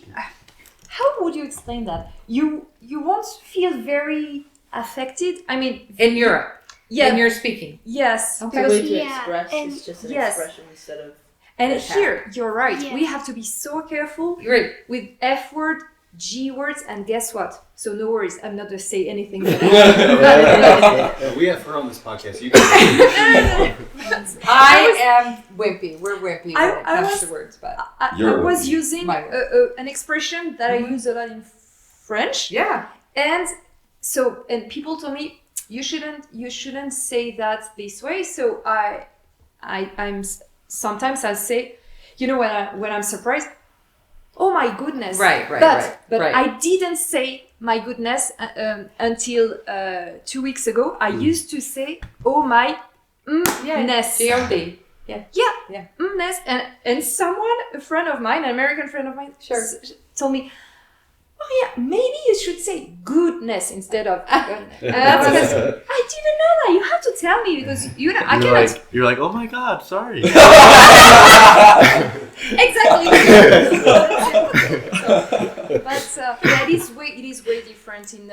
How would you explain that? You won't feel very affected. I mean, In Europe. yeah, And you're speaking. yes, It's a because way to Yeah, express. and- It's just an yes. expression instead of. and attack. here you're right. Yeah. We have to be so careful You're right. with F word, G words, and guess what? So no worries, I'm not gonna say anything. We have her on this podcast. You can I am wimpy. We're wimpy when I it comes was- to words, but I You're was wimpy. using My an expression that I use a lot in French. yeah. And so, and people told me you shouldn't say that this way. So I'm sometimes I'll say, when I'm surprised, oh my goodness. Right, But right. I didn't say my goodness until 2 weeks ago. I used to say, oh my ness. G-O-D. Ness. And someone, a friend of mine, an American friend of mine, told me, oh yeah, maybe you should say goodness instead of goodness. And that's because I didn't know that. You have to tell me because I cannot. You're like, oh my god, sorry. Exactly. But yeah, it is way different in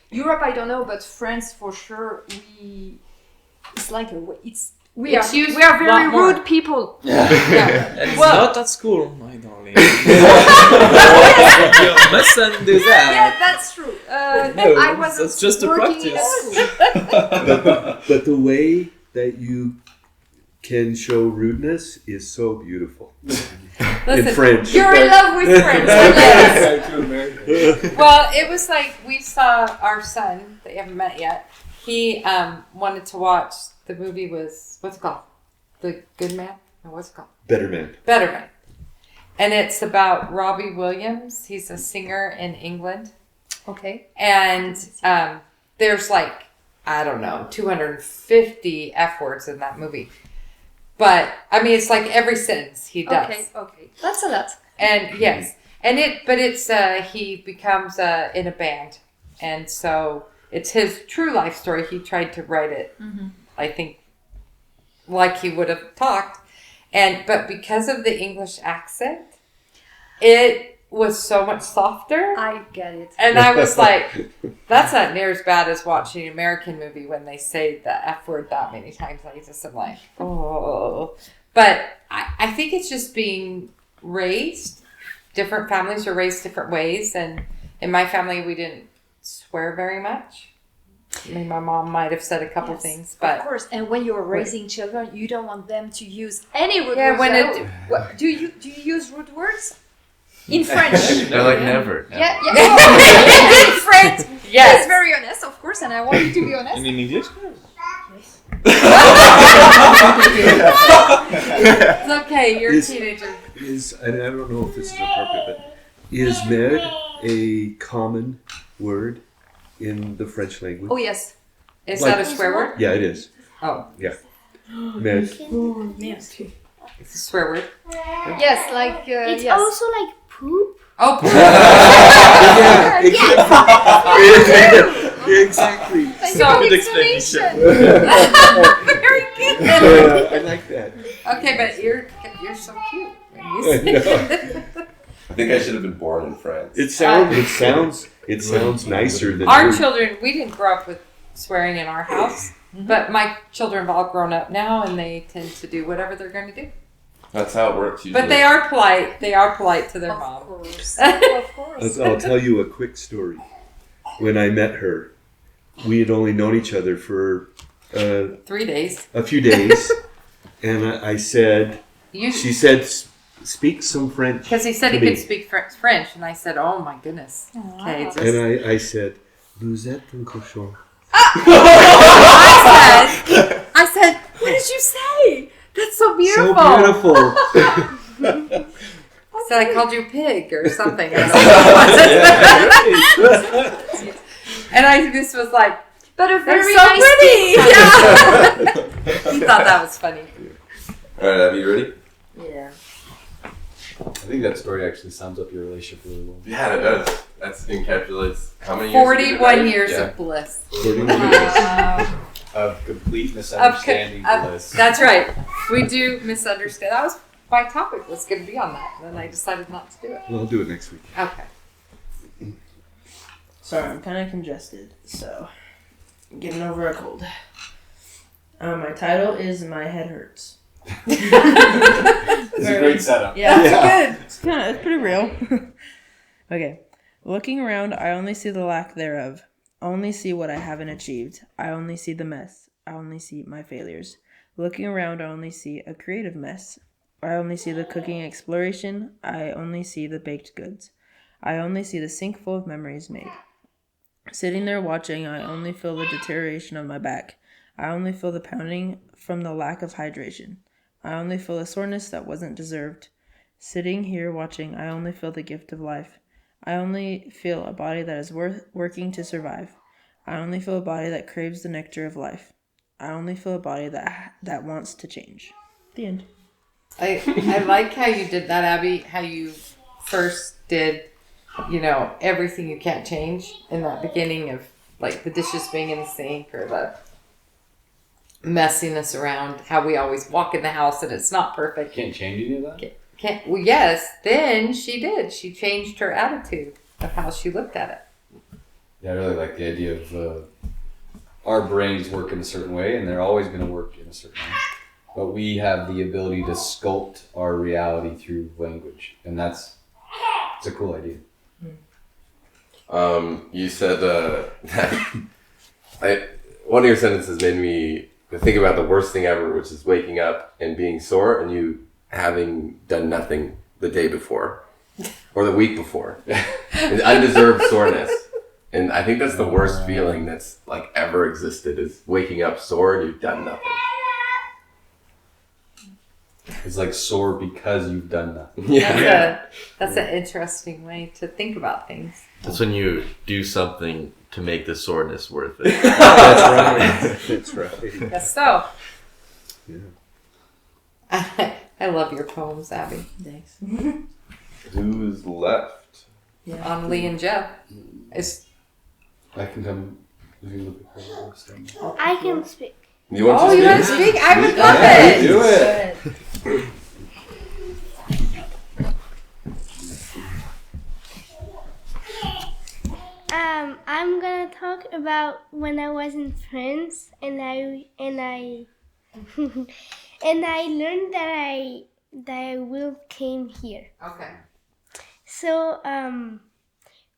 Europe. I don't know, but France for sure. It's like we are very lot more. rude people. And it's Well- not at school, my darling. You mustn't do that. Yeah, that's true. No, I was that's just a working in a practice. school. But the way that you can show rudeness is so beautiful. Listen, In French. you're in love with French. Yes. Well, it was like we saw our son that you haven't met yet. He wanted to watch the movie what's it called? The Good Man? No, what's it called? Better man. Better Man. And it's about Robbie Williams. He's a singer in England. Okay. And there's like, I don't know, 250 F words in that movie. But, I mean, it's like every sentence he does. Okay. That's a lot. And yes. But it's, he becomes in a band. And so it's his true life story. He tried to write it, I think, like he would have talked. But because of the English accent, it was so much softer. I get it. And I was like, that's not near as bad as watching an American movie when they say the F word that many times. I just am like, oh. But I think it's just being raised. Different families are raised different ways. And in my family, we didn't swear very much. I mean, my mom might have said a couple things, but of course. And when you're raising children, you don't want them to use any rude Yeah, words. when at it- all. What, do you use rude words in French? They're like, never. Yeah. Oh, in French. Yes. It's very honest, of course, and I want you to be honest. And in English? it's okay. You're a Is- teenager. And I don't know if this is appropriate, but is merde a common word in the French language? Oh yes. Is Like- that a swear word? Yeah, it is. Oh, Merde. it's a swear word. Yes, like It's yes. also like poop. Oh, Yeah, exactly. Thank So- you for the Good explanation. very good. Yeah, I like that. Okay, but you're so cute. When you I say I think I should have been born in France. It sounds nicer than Our rude. children, we didn't grow up with swearing in our house, but my children have all grown up now, and they tend to do whatever they're going to do. That's how it works usually. But they are polite. They are polite to their mom. Of course. Of course. I'll tell you a quick story. When I met her, we had only known each other for 3 days. a few days, and I said, You she said, speak some French. because he said he to me." could speak French, and I said, "Oh my goodness." Okay, just And I said, vous êtes un cochon. I said, what did you say? That's so beautiful. So beautiful. I said I called you a pig or something. I don't know. And I just was like, But a "They're very so nice pretty." Yeah. He thought that was funny. All right, Abby, you ready? Yeah. I think that story actually sums up your relationship really well. Yeah, it does. That encapsulates how many years? 41 years of bliss. Of complete misunderstanding bliss. That's right. We do misunderstand. That was my topic was going to be on that, and then I decided not to do it. Well, I'll do it next week. Okay. Sorry, I'm kind of congested, so I'm getting over a cold. My title is My Head Hurts. It's a great setup. Yeah, it's good. It's pretty real. Okay. Looking around, I only see the lack thereof. Only see what I haven't achieved. I only see the mess. I only see my failures. Looking around, I only see a creative mess. I only see the cooking exploration. I only see the baked goods. I only see the sink full of memories made. Sitting there watching, I only feel the deterioration of my back. I only feel the pounding from the lack of hydration. I only feel a soreness that wasn't deserved. Sitting here watching, I only feel the gift of life. I only feel a body that is worth working to survive. I only feel a body that craves the nectar of life. I only feel a body that wants to change. The end. I like how you did that, Abby. How you first did, everything you can't change in that beginning of like the dishes being in the sink or the messiness around how we always walk in the house and it's not perfect. Can't change any of that? Well, yes, then she did. She changed her attitude of how she looked at it. Yeah, I really like the idea of our brains work in a certain way, and they're always going to work in a certain way. But we have the ability to sculpt our reality through language, and it's a cool idea. You said that one of your sentences made me think about the worst thing ever, which is waking up and being sore and you having done nothing the day before or the week before. It's undeserved soreness. And I think that's the worst feeling that's like ever existed, is waking up sore and you've done nothing. It's like sore because you've done nothing. Yeah. That's an interesting way to think about things. That's when you do something to make the soreness worth it. That's right. Yes, so. Yeah. I love your poems, Abby. Thanks. Who's left? On Lee and Jeff. I can come if you look at her last time. I can speak. You want Oh, you want to speak? I would love it. Do it. I'm gonna talk about when I was in France and I and I learned that I will came here. Okay. So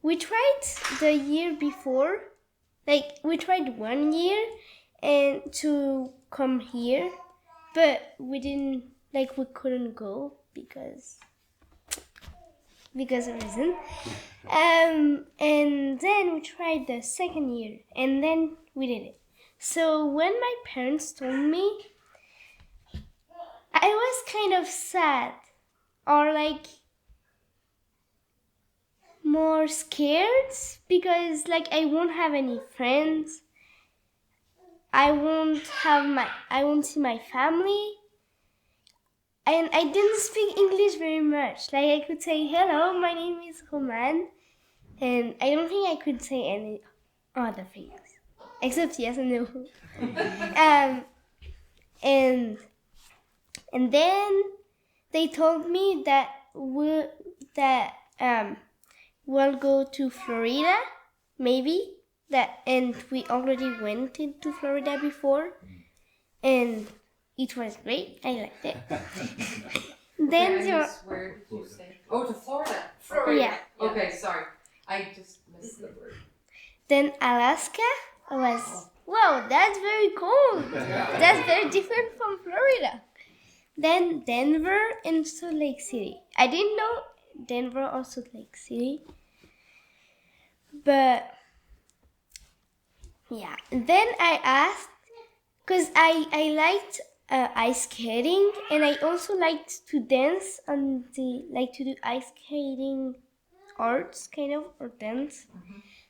we tried the year before, like we tried 1 year and to come here, but we didn't, like we couldn't go because of reason. And then we tried the second year and then we did it. So when my parents told me, I was kind of sad or like more scared because like I won't have any friends. I won't see my family. And I didn't speak English very much. Like I could say, hello, my name is Roman. And I don't think I could say any other things. Except yes and no. And then they told me that we'll go to Florida, maybe. And we already went to Florida before. And it was great. I liked it. Then Where did you say? Oh, to Florida. Yeah. Okay, sorry. I just missed the word. Then Alaska was, wow, that's very cold. That's very different from Florida. Then Denver and Salt Lake City. I didn't know Denver or Salt Lake City. But yeah, then I asked, because I liked ice skating and I also liked to dance to do ice skating arts kind of, or dance.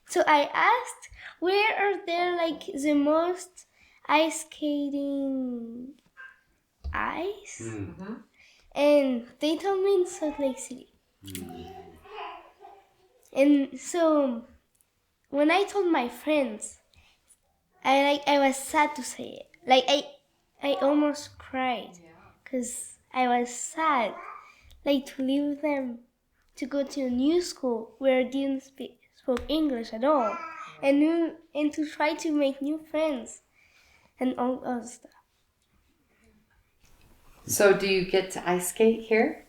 So I asked, where are there like the most ice skating ice? And they told me in Salt Lake City. And so when I told my friends, I was sad to say it. Like I almost cried because I was sad, like to leave them to go to a new school where I didn't spoke English at all, and to try to make new friends and all other stuff. So do you get to ice skate here?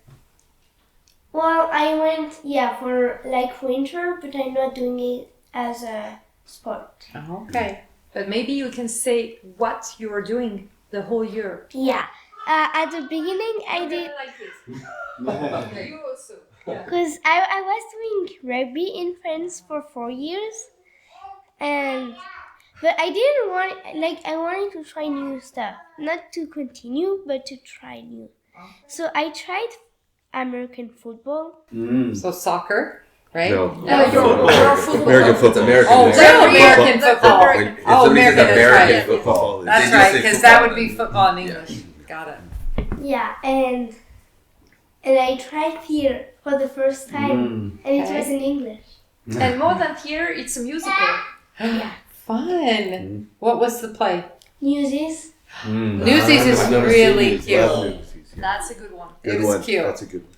Well, I went for like winter, but I'm not doing it as a sport. Oh, okay. But maybe you can say what you are doing the whole year. Yeah. At the beginning, I did. You also. Because I was doing rugby in France for 4 years, but I didn't want, I wanted to try new stuff, not to continue, but to try new. So I tried American football. So soccer, right? No, your football. American football. American. Oh, American real football. American football. Like, if Oh, somebody says American, that's American right. football. That's they just right, say because football that would be then. football in English. Got it. Yeah, and I tried theater for the first time, and it was in English. And more than theater, it's a musical. Fun. What was the play? Newsies. Newsies is I've never really seen these. cute. That's a good one. It was cute. That's a good one.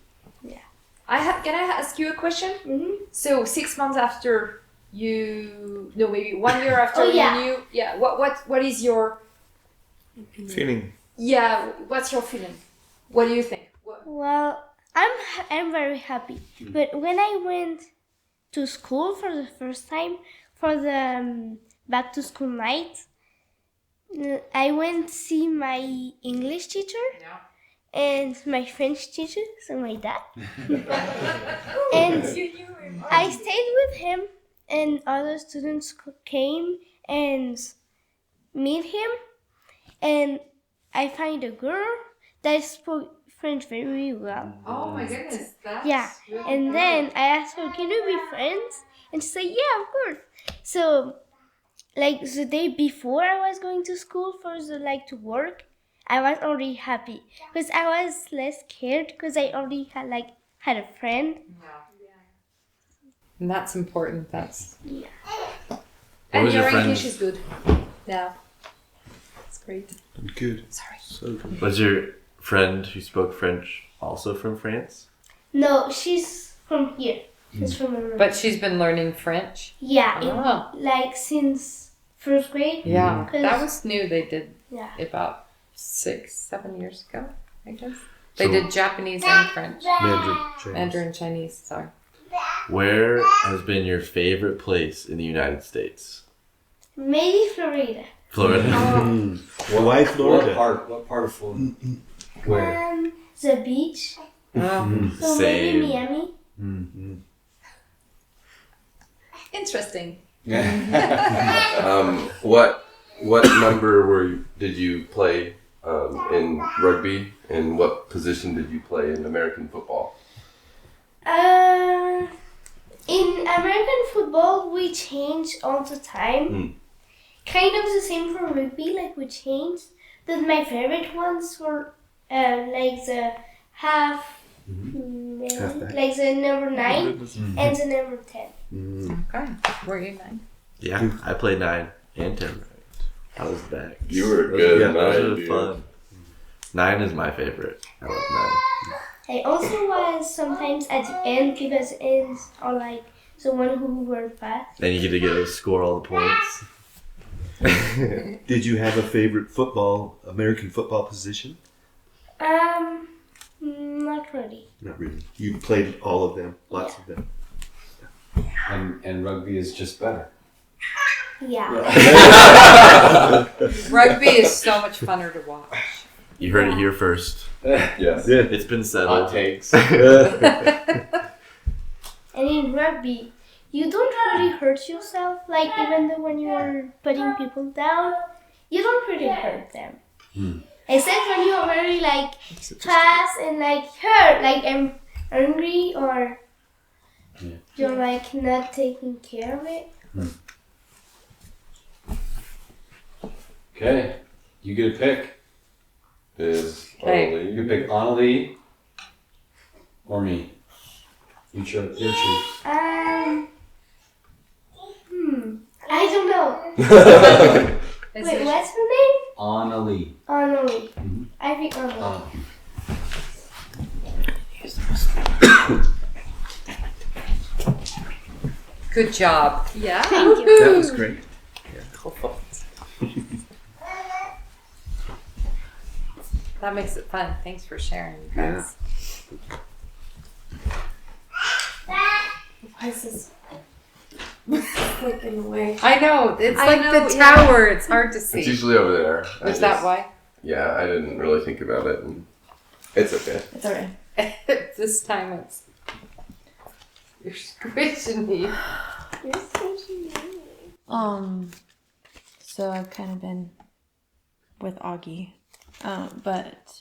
Can I ask you a question? Mm-hmm. So 6 months after maybe 1 year after Oh, yeah. you knew, what is your, Feeling. what's your feeling? What do you think? Well, I'm very happy. But when I went to school for the first time for the back to school night, I went to see my English teacher and my French teacher, so my dad. And I stayed with him, and other students came and meet him, and I find a girl that spoke French very well. Oh my goodness. That's Yeah, really and good. then I asked her, "Can we be friends?" And she said, "Yeah, of course." So, like the day before I was going to school for to work, I was already happy because I was less scared because I already had a friend. And that's important. That's And was your your friend- English is good. Yeah. It's great. Good. Was your friend who spoke French also from France? No, she's from here. She's from America. But she's been learning French. Yeah, Oh. since first grade. Yeah. 'Cause- That was new. They did Yeah. about 6-7 years ago, I guess. They So- did Japanese and French. Mandarin. Chinese. Mandarin Chinese, sorry. Where has been your favorite place in the United States? Maybe Florida. Florida. Why Florida? What part of Florida? Where? The beach. Oh. So Same. maybe Miami. Interesting. What number did you play in rugby, and what position did you play in American football? In American football, we change all the time. Kind of the same for rugby, we changed. But my favorite ones were the half, Halfback. the number 9 and the number 10. Okay. Were you 9? Yeah, I played 9 and 10. I was back. You were Those- good, Yeah, those 9, are dude. fun. 9 is my favorite. I love 9. I also was sometimes at the end because ends are the one who were fast. Then you get to score all the points. Did you have a favorite American football position? Not really. Not really. You played all of them, lots of them. And rugby is just better. Yeah. Rugby is so much funner to watch. You heard it here first. Yes. Yeah. It's been Hot settled. takes. And in rugby, you don't really hurt yourself. Even though when you are putting people down, you don't really hurt them. Except when you are very fast and hurt, I'm angry or you're not taking care of it. Okay, you get a pick. Is Okay. You pick Annalie or me. You choose. I don't know. Wait, what's her name? Annalie. Annalie. I think Annalie. Good job. Yeah. Thank you. That was great. That makes it fun. Thanks for sharing, you guys. Why is this? Slipping away. I know. It's I like know, the yeah. tower. It's hard to It's see. usually over there. Is that why? Yeah, I didn't really think about it. And it's okay. It's alright. This time it's. You're squishing me. So I've kind of been with Augie, but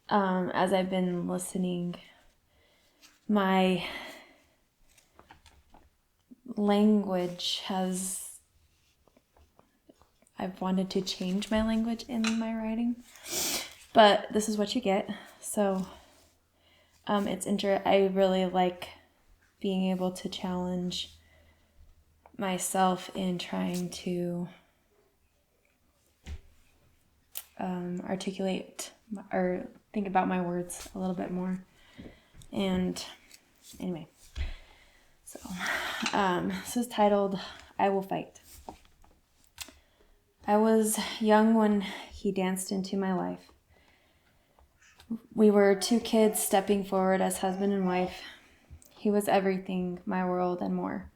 as I've been listening my language I've wanted to change my language in my writing, but this is what you get. So I really like being able to challenge myself in trying to articulate or think about my words a little bit more. And anyway, so this is titled I Will Fight. I was young when he danced into my life. We were two kids stepping forward as husband and wife. He was everything, my world and more.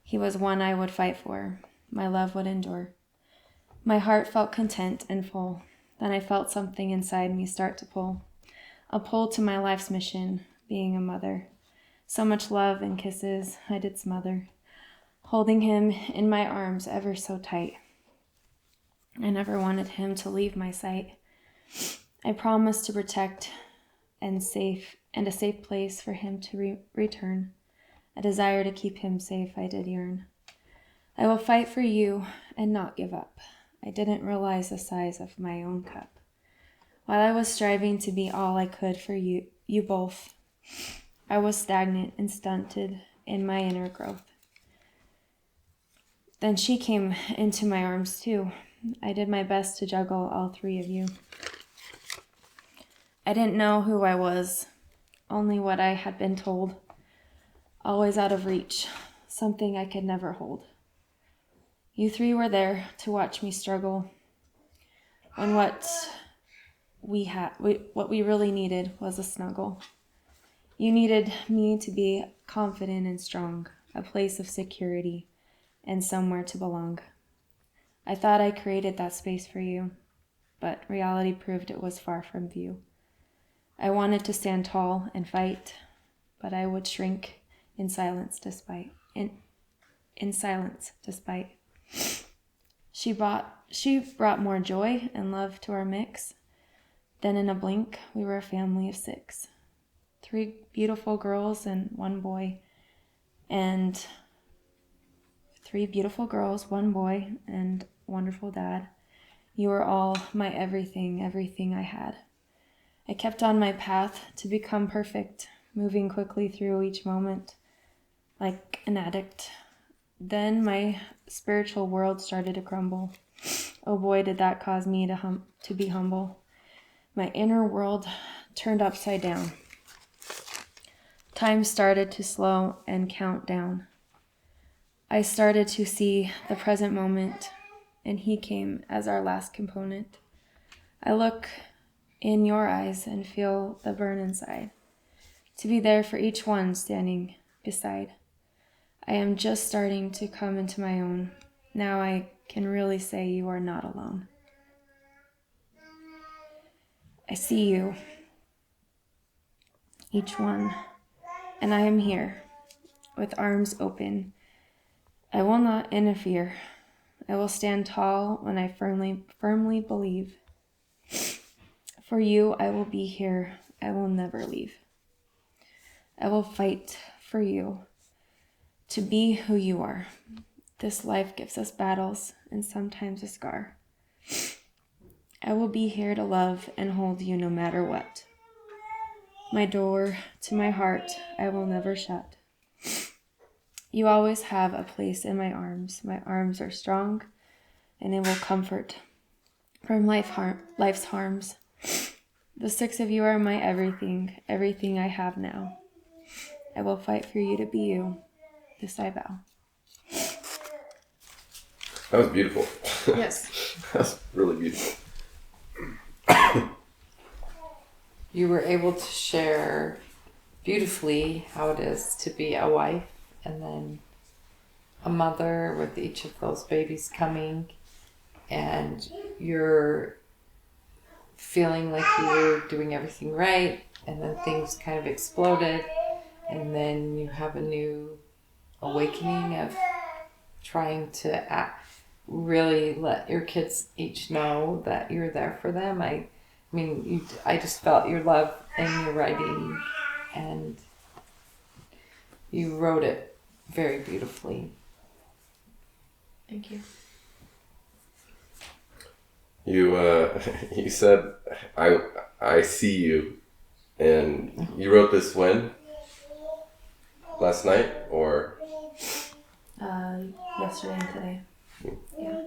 He was one I would fight for. My love would endure. My heart felt content and full. Then I felt something inside me start to pull. A pull to my life's mission, being a mother. So much love and kisses I did smother. Holding him in my arms ever so tight. I never wanted him to leave my sight. I promised to protect and a safe place for him to return. A desire to keep him safe I did yearn. I will fight for you and not give up. I didn't realize the size of my own cup. While I was striving to be all I could for you both, I was stagnant and stunted in my inner growth. Then she came into my arms too. I did my best to juggle all three of you. I didn't know who I was, only what I had been told. Always out of reach, something I could never hold. You three were there to watch me struggle when what we really needed was a snuggle. You needed me to be confident and strong, a place of security and somewhere to belong. I thought I created that space for you, but reality proved it was far from view. I wanted to stand tall and fight, but I would shrink in silence despite. She brought more joy and love to our mix. Then in a blink, we were a family of 6. 3 beautiful girls and 1 boy. And 3 beautiful girls, 1 boy, and wonderful dad. You were all my everything, everything I had. I kept on my path to become perfect, moving quickly through each moment like an addict. Then my spiritual world started to crumble. Oh boy, did that cause me to be humble. My inner world turned upside down. Time started to slow and count down. I started to see the present moment, and he came as our last component. I look in your eyes and feel the burn inside, to be there for each one standing beside. I am just starting to come into my own. Now I can really say you are not alone. I see you, each one, and I am here with arms open. I will not interfere. I will stand tall when I firmly believe. For you, I will be here. I will never leave. I will fight for you to be who you are. This life gives us battles and sometimes a scar. I will be here to love and hold you no matter what. My door to my heart I will never shut. You always have a place in my arms. My arms are strong and they will comfort from life's harms. The 6 of you are my everything, everything I have now. I will fight for you to be you. This I vow. That was beautiful. Yes. That's really beautiful. You were able to share beautifully how it is to be a wife and then a mother with each of those babies coming, and you're feeling like you were doing everything right, and then things kind of exploded, and then you have a new awakening of trying to really let your kids each know that you're there for them. I mean, I just felt your love and your writing, and You wrote it very beautifully. Thank you. You you said I see you, and you wrote this when? Last night or? Yesterday and today. Yeah.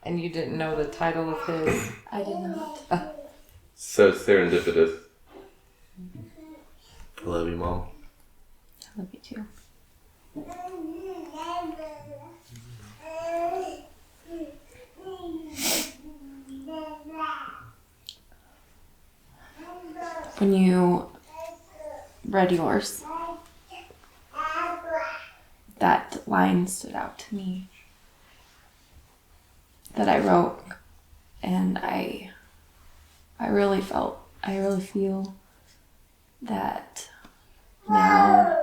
And you didn't know the title of his. I did not. So serendipitous. I love you, Mom. I love you too. When you read yours, that line stood out to me that I wrote, and I really feel that now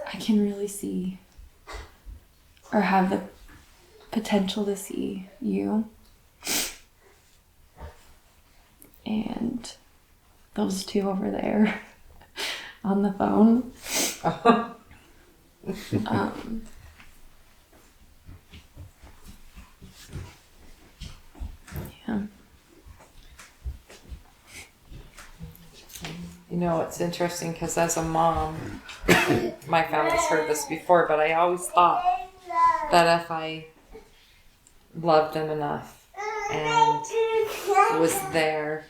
I can really see or have the potential to see you and those two over there on the phone. Yeah. You know, it's interesting because as a mom, my family's heard this before, but I always thought that if I loved them enough and was there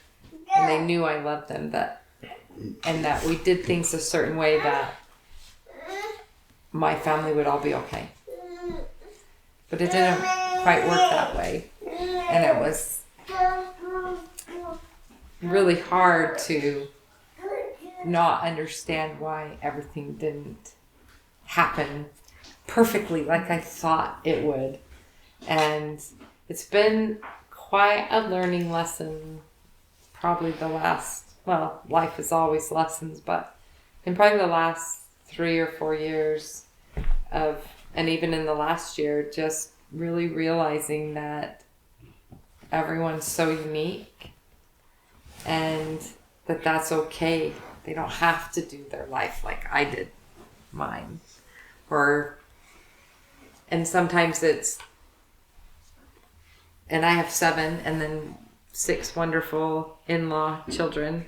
and they knew I loved them, that we did things a certain way, that my family would all be okay. But it didn't quite work that way. And it was really hard to not understand why everything didn't happen perfectly like I thought it would. And it's been quite a learning lesson, probably the last, well, life is always lessons, but in probably the last 3 or 4 years of, and even in the last year, just really realizing that everyone's so unique and that that's okay. They don't have to do their life like I did mine. And sometimes it's, and I have 7 and then 6 wonderful in-law children,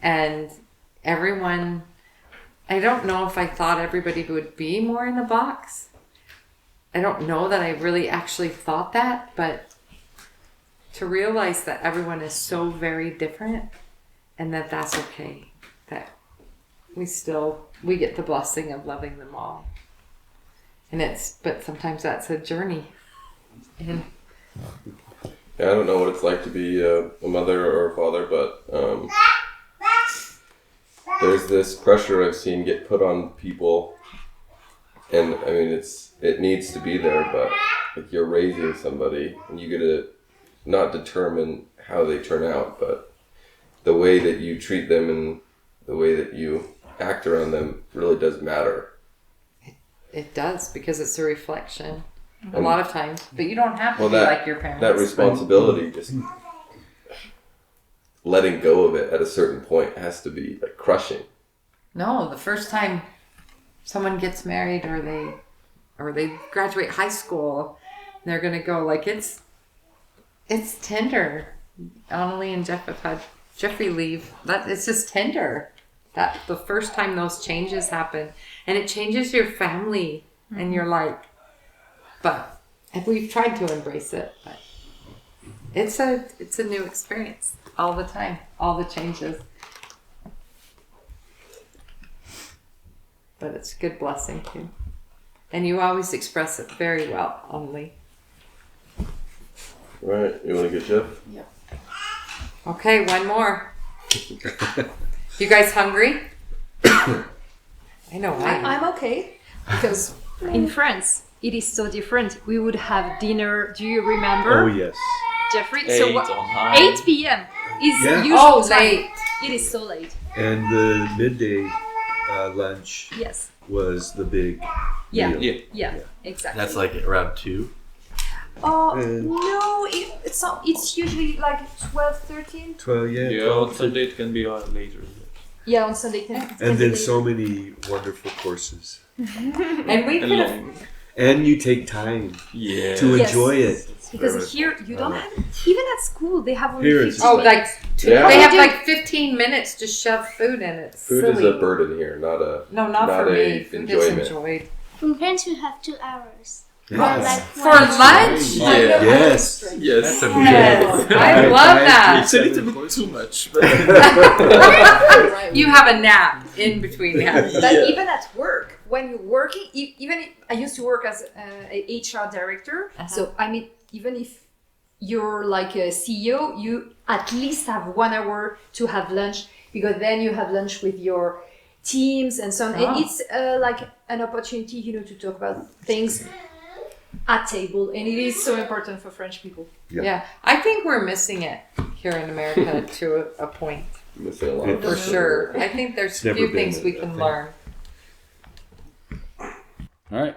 and everyone, I don't know if I thought everybody would be more in a box. I don't know that I really actually thought that, but to realize that everyone is so very different and that that's okay, that we get the blessing of loving them all. And but sometimes that's a journey. And Yeah, I don't know what it's like to be a mother or a father, but there's this pressure I've seen get put on people, and I mean it needs to be there, but like you're raising somebody and you get to not determine how they turn out, but the way that you treat them and the way that you act around them really does matter. it does, because it's a reflection a lot of times, but you don't have to be like your parents. That responsibility, just letting go of it at a certain point has to be like crushing. No, the first time someone gets married or they graduate high school, they're gonna go like it's tender. Annalie and Jeff have had Jeffrey leave. That it's just tender. That the first time those changes happen, and it changes your family, and you're like, but and we've tried to embrace it, but it's a new experience all the time, all the changes. But it's a good blessing too. And you always express it very well, Annalie. Right, you want to get Jeff? Yep. Okay, one more. You guys hungry? I know I'm okay, because in France it is so different. We would have dinner. Do you remember? Oh yes. Jeffrey. 8 So or what? 9. 8 p.m. is Yeah. usual Oh, time. late. It is so late. And the midday lunch Yes. was the big Yeah. meal. Yeah. Exactly. That's like around 2. Oh no! It's usually like 12, 13. 12, yeah. Yeah, 12, on Sunday it can be later. Yeah, on Sunday. And then so many wonderful courses. And we could have. And you take time Yeah. to Yes. enjoy it. Because here you don't have even at school they have only Here 15 it's- Oh, minutes. like Yeah. they have like 15 minutes to shove food in it. Food Silly. is a burden here, not a. No, not not for a me. Food is enjoyment. enjoyed. In France, you have 2 hours. Yes. Like For one- lunch? Yeah. Yes. Yes. Yes, I love that. It's a little bit too much. But You have a nap in between naps. But Yeah. even at work, when you're working, even if, I used to work as a HR director. So I mean, even if you're like a CEO, you at least have 1 hour to have lunch because then you have lunch with your teams and so on. Oh. And it's like an opportunity, to talk about things at table, and it is so important for French people. Yeah, I think we're missing it here in America to a point. Missing a lot. For sure. I think there's a never few been things we a can thing. learn. All right.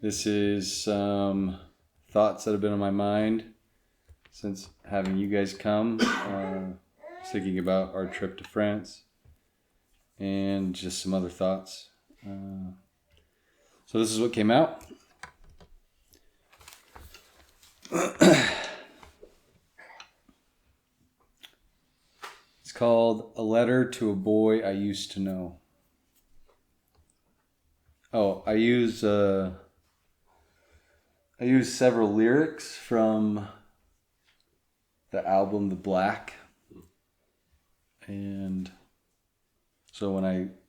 This is some thoughts that have been on my mind since having you guys come. Thinking about our trip to France and just some other thoughts. So this is what came out. It's called A Letter to a Boy I Used to Know. Oh, I use several lyrics from the album The Black. And so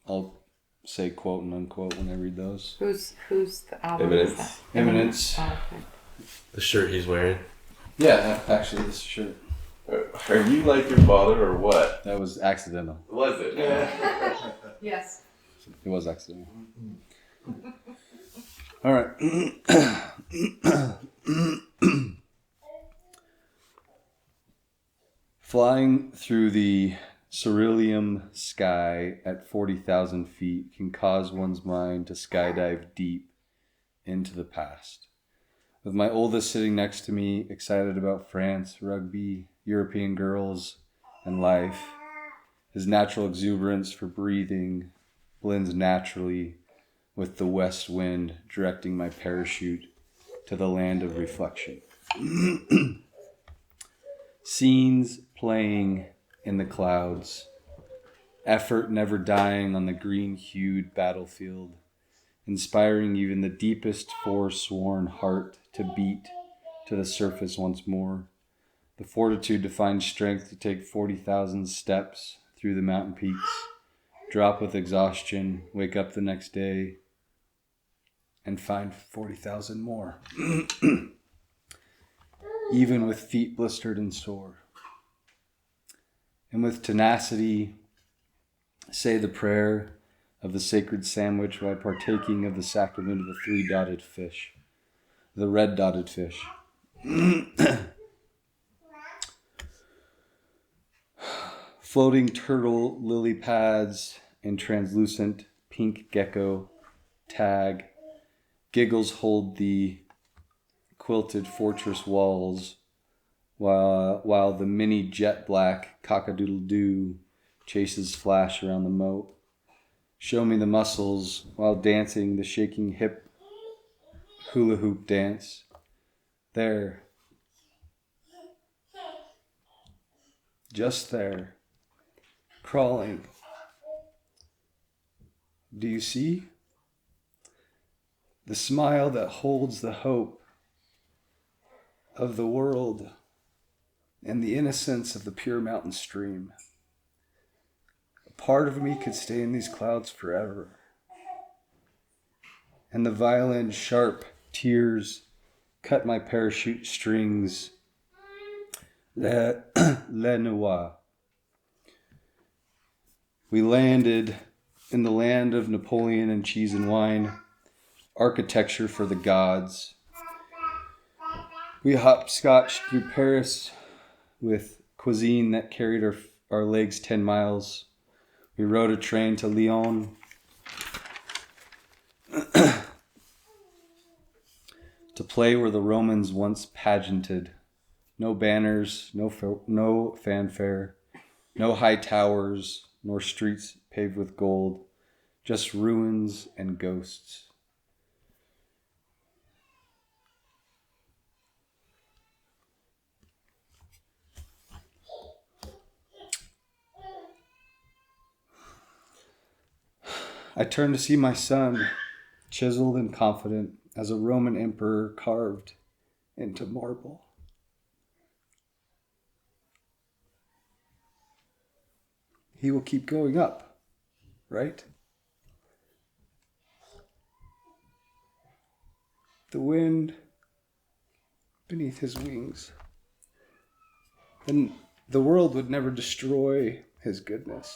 I'll say quote and unquote when I read those. Who's the album? is that? Eminence. Oh, okay. The shirt he's wearing. Yeah, actually this shirt. Are you like your father or what? That was accidental. Was it? Yes. It was accidental. All right. Flying through the cerulean sky at 40,000 feet can cause one's mind to skydive deep into the past. With my oldest sitting next to me, excited about France, rugby, European girls, and life, his natural exuberance for breathing blends naturally with the west wind directing my parachute to the land of reflection. Scenes playing in the clouds, effort never dying on the green-hued battlefield, inspiring even the deepest forsworn heart to beat to the surface once more, the fortitude to find strength to take 40,000 steps through the mountain peaks, drop with exhaustion, wake up the next day, and find 40,000 more. Even with feet blistered and sore. And with tenacity, say the prayer of the sacred sandwich while partaking of the sacrament of the 3-dotted fish, the red-dotted fish. Floating turtle lily pads and translucent pink gecko tag. Giggles hold the quilted fortress walls while the mini jet black cock-a-doodle-doo chases flash around the moat. Show me the muscles while dancing the shaking hip hula hoop dance. There. Just there. Crawling. Do you see? The smile that holds the hope of the world and the innocence of the pure mountain stream. A part of me could stay in these clouds forever. And the violin's sharp tears cut my parachute strings. Le Noir. We landed in the land of Napoleon and cheese and wine, architecture for the gods. We hopscotched through Paris with cuisine that carried our legs 10 miles. We rode a train to Lyon. To play where the Romans once pageanted. No banners, no fanfare, No high towers, nor streets paved with gold, just ruins and ghosts. I turn to see my son, chiseled and confident as a Roman emperor carved into marble. He will keep going up, right? The wind beneath his wings. Then the world would never destroy his goodness,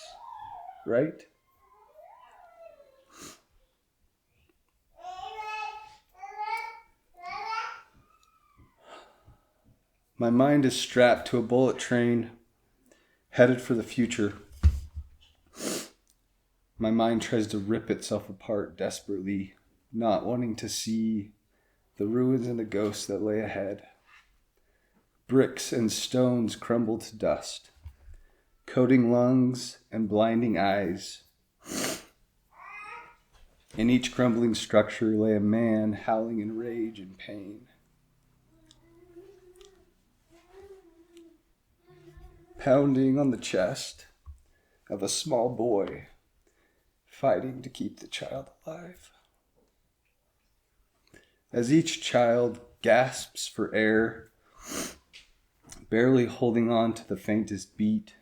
right? My mind is strapped to a bullet train, headed for the future. My mind tries to rip itself apart desperately, not wanting to see the ruins and the ghosts that lay ahead. Bricks and stones crumble to dust, coating lungs and blinding eyes. In each crumbling structure lay a man howling in rage and pain. Pounding on the chest of a small boy, fighting to keep the child alive. As each child gasps for air, barely holding on to the faintest beat,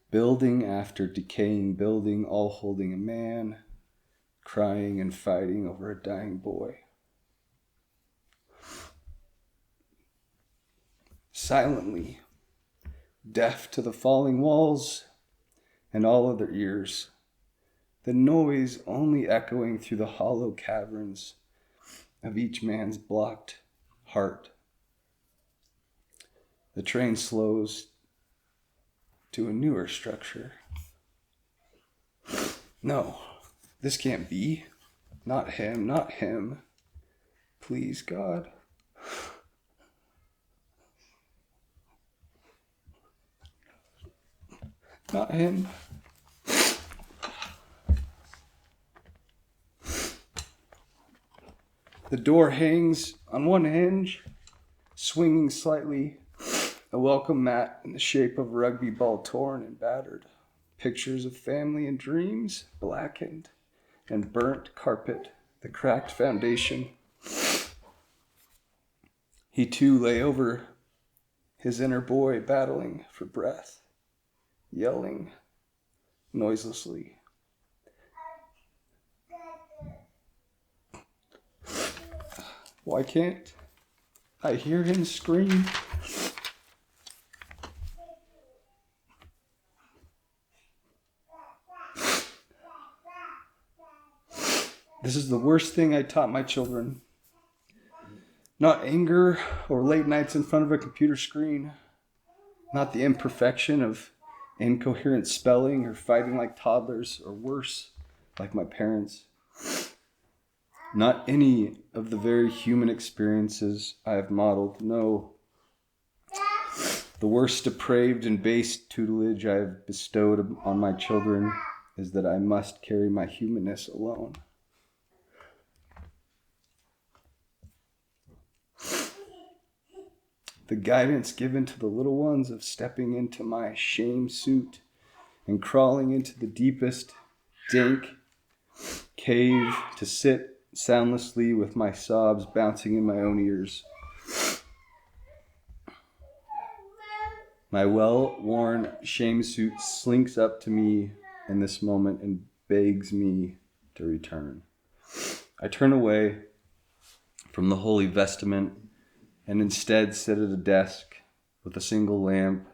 building after decaying building, all holding a man, crying and fighting over a dying boy. Silently, deaf to the falling walls and all other ears, the noise only echoing through the hollow caverns of each man's blocked heart. The train slows to a newer structure. No, this can't be. Not him, not him. Please, God. Not him. The door hangs on one hinge, swinging slightly, a welcome mat in the shape of a rugby ball torn and battered. Pictures of family and dreams, blackened and burnt carpet, the cracked foundation. He too lay over his inner boy, battling for breath, yelling noiselessly. Why can't I hear him scream? This is the worst thing I taught my children. Not anger or late nights in front of a computer screen. Not the imperfection of incoherent spelling or fighting like toddlers, or worse, like my parents. Not any of the very human experiences I have modeled. No. The worst depraved and base tutelage I have bestowed on my children is that I must carry my humanness alone. The guidance given to the little ones of stepping into my shame suit and crawling into the deepest, dank cave to sit soundlessly with my sobs bouncing in my own ears. My well-worn shame suit slinks up to me in this moment and begs me to return. I turn away from the holy vestment and instead sit at a desk with a single lamp,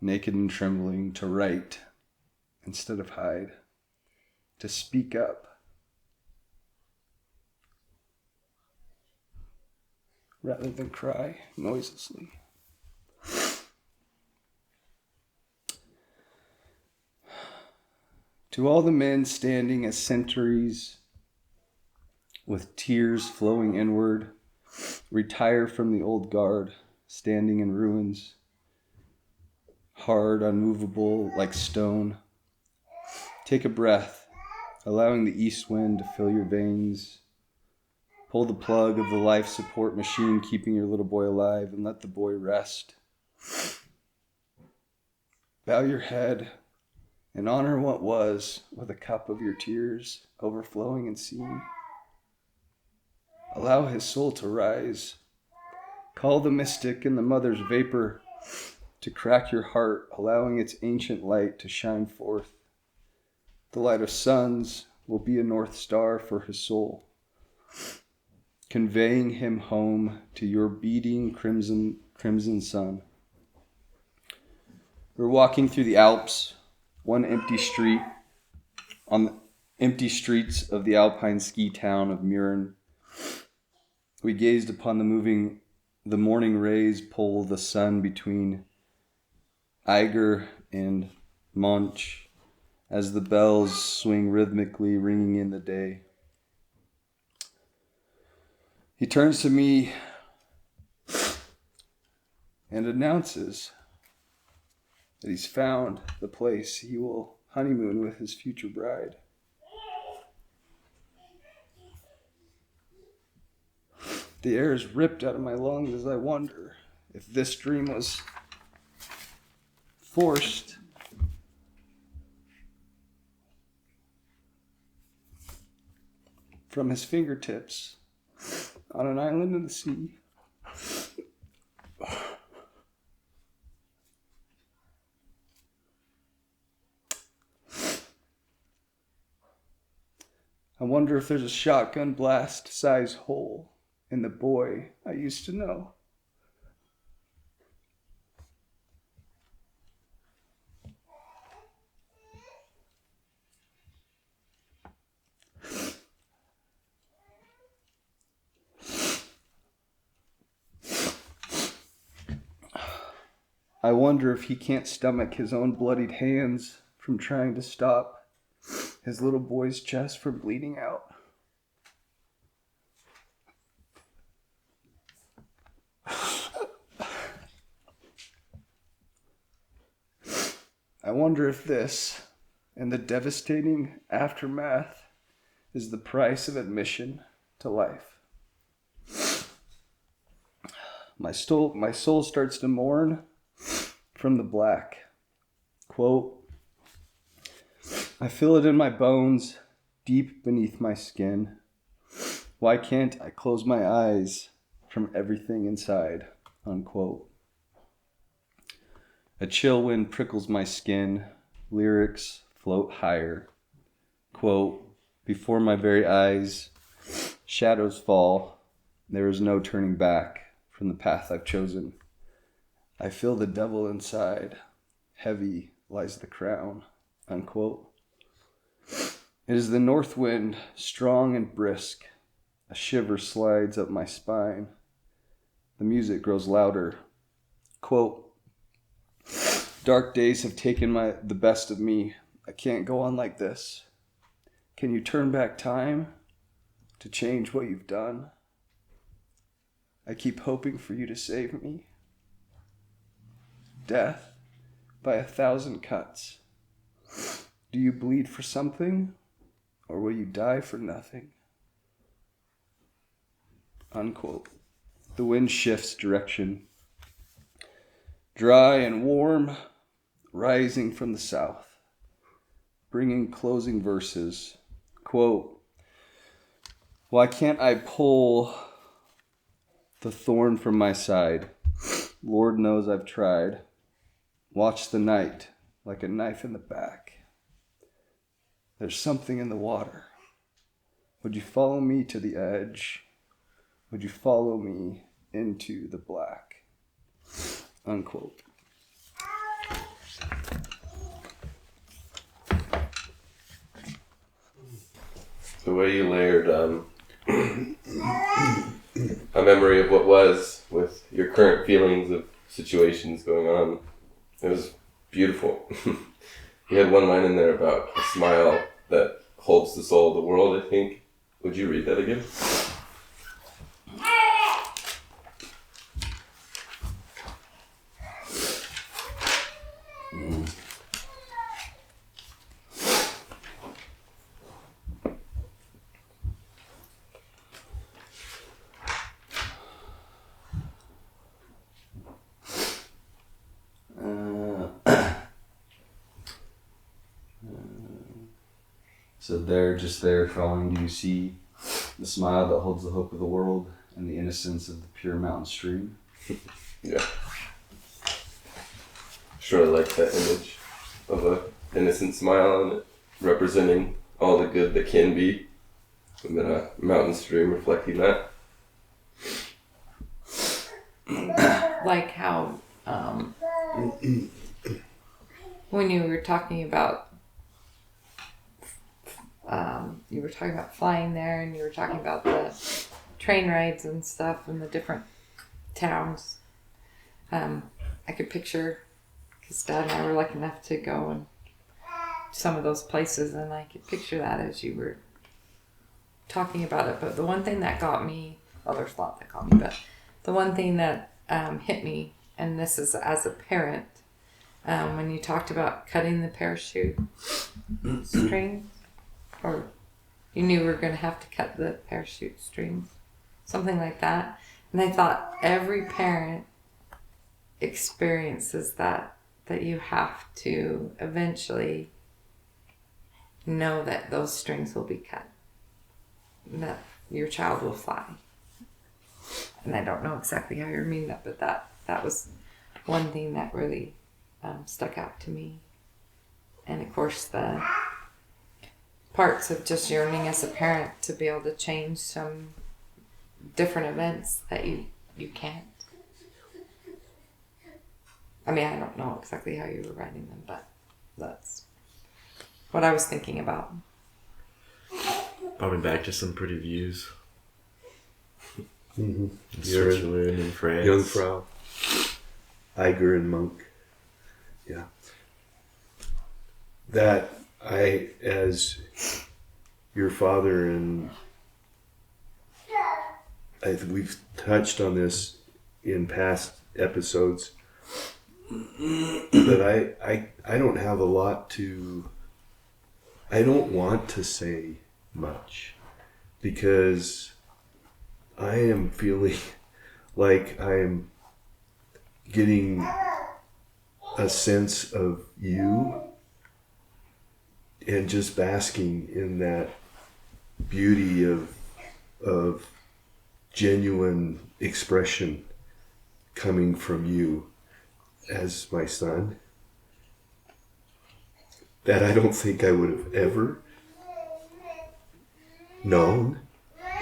naked and trembling, to write instead of hide, to speak up. Rather than cry noiselessly. To all the men standing as sentries with tears flowing inward, retire from the old guard, standing in ruins, hard, unmovable like stone. Take a breath, allowing the east wind to fill your veins. Pull the plug of the life support machine keeping your little boy alive and let the boy rest. Bow your head and honor what was with a cup of your tears overflowing and seen. Allow his soul to rise. Call the mystic in the mother's vapor to crack your heart, allowing its ancient light to shine forth. The light of suns will be a north star for his soul, conveying him home to your beating crimson sun. We're walking through the Alps, one empty street, on the empty streets of the alpine ski town of Mürren. We gazed upon the morning rays pull the sun between Eiger and Monch as the bells swing rhythmically, ringing in the day. He turns to me and announces that he's found the place he will honeymoon with his future bride. The air is ripped out of my lungs as I wonder if this dream was forced from his fingertips on an island in the sea. I wonder if there's a shotgun blast size hole in the boy I used to know. I wonder if he can't stomach his own bloodied hands from trying to stop his little boy's chest from bleeding out. I wonder if this and the devastating aftermath is the price of admission to life. My soul starts to mourn from the black. Quote, I feel it in my bones, deep beneath my skin. Why can't I close my eyes from everything inside? Unquote. A chill wind prickles my skin. Lyrics float higher. Quote, before my very eyes, shadows fall. There is no turning back from the path I've chosen. I feel the devil inside. Heavy lies the crown. Unquote. It is the north wind, strong and brisk. A shiver slides up my spine. The music grows louder. Quote, dark days have taken the best of me. I can't go on like this. Can you turn back time to change what you've done? I keep hoping for you to save me. Death by 1,000 cuts. Do you bleed for something, or will you die for nothing? Unquote. The wind shifts direction. Dry and warm, rising from the south, bringing closing verses. Quote, why can't I pull the thorn from my side? Lord knows I've tried. Watch the night like a knife in the back. There's something in the water. Would you follow me to the edge? Would you follow me into the black? Unquote. The way you layered a memory of what was with your current feelings of situations going on, it was beautiful. You had one line in there about a smile that holds the soul of the world, I think. Would you read that again? So there, just there, crawling, do you see the smile that holds the hope of the world and the innocence of the pure mountain stream? Yeah. Sure, I like that image of a innocent smile on it, representing all the good that can be, and then a mountain stream reflecting that. Like how when you were talking about flying there, and you were talking about the train rides and stuff in the different towns. I could picture, because Dad and I were lucky enough to go and some of those places, and I could picture that as you were talking about it. But the one thing that got me, well, there's a lot that got me, but the one thing that hit me, and this is as a parent, when you talked about cutting the parachute strings, or you knew we were going to have to cut the parachute strings, something like that. And I thought every parent experiences that you have to eventually know that those strings will be cut, and that your child will fly. And I don't know exactly how you're meaning that, but that was one thing that really stuck out to me. And of course, the parts of just yearning as a parent to be able to change some different events that you can't. I mean, I don't know exactly how you were writing them, but that's what I was thinking about. Brought me back to some pretty views. Mm-hmm. In Switzerland and France. Jungfrau, Eiger and Monk. Yeah. That I, as your father, and we've touched on this in past episodes, but I don't have a lot to, I don't want to say much, because I am feeling like I'm getting a sense of you and just basking in that beauty of genuine expression coming from you as my son, that I don't think I would have ever known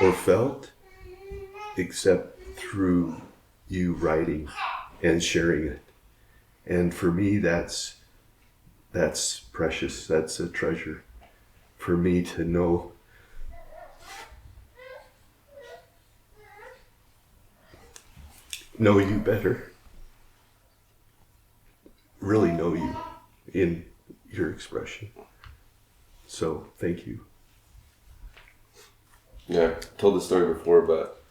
or felt except through you writing and sharing it. And for me, that's precious. That's a treasure for me to know you better, really know you in your expression. So thank you. Yeah, I told this story before, but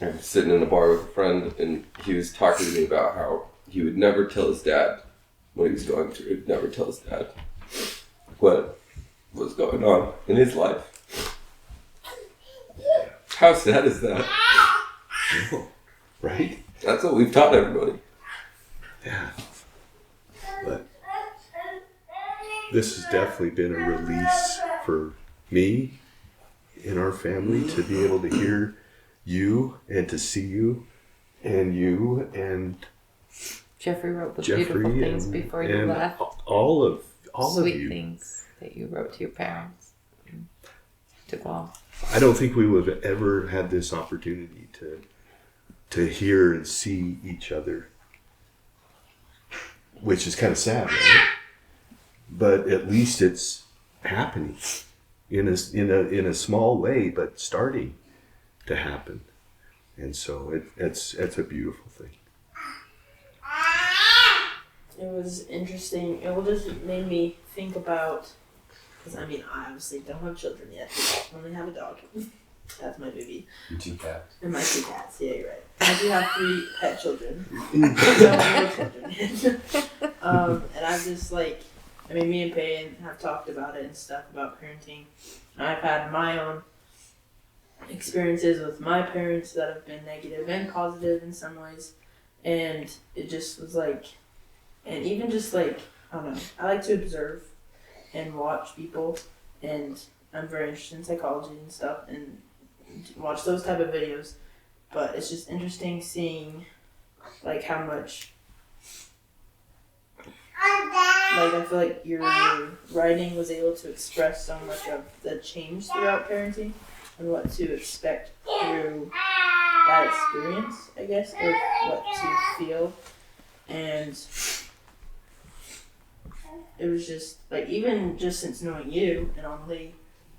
I was sitting in a bar with a friend, and he was talking to me about how he would never tell his dad what he was going through. He'd never tell his dad what was going on in his life. How sad is that? Right? That's what we've taught everybody. Yeah. But this has definitely been a release for me in our family to be able to hear you and to see you and Jeffrey wrote the beautiful things before you left. All of Sweet you. things that you wrote to your parents to Guam. I don't think we would have ever had this opportunity to hear and see each other, which is kind of sad, right? But at least it's happening in a small way, but starting to happen, and so it's a beautiful thing. It was interesting. It just made me think about, because I mean, I obviously don't have children yet. I only have a dog. That's my baby. And 2 cats. And my 2 cats. Yeah, you're right. I do have 3 pet children. No real children. And I'm just like, I mean, me and Peyton have talked about it and stuff about parenting. I've had my own experiences with my parents that have been negative and positive in some ways. And it just was like, and even just like, I don't know, I like to observe and watch people, and I'm very interested in psychology and stuff, and watch those type of videos. But it's just interesting seeing like how much, like I feel like your writing was able to express so much of the change throughout parenting and what to expect through that experience, I guess, or what to feel. And it was just like, even just since knowing you and on Lee,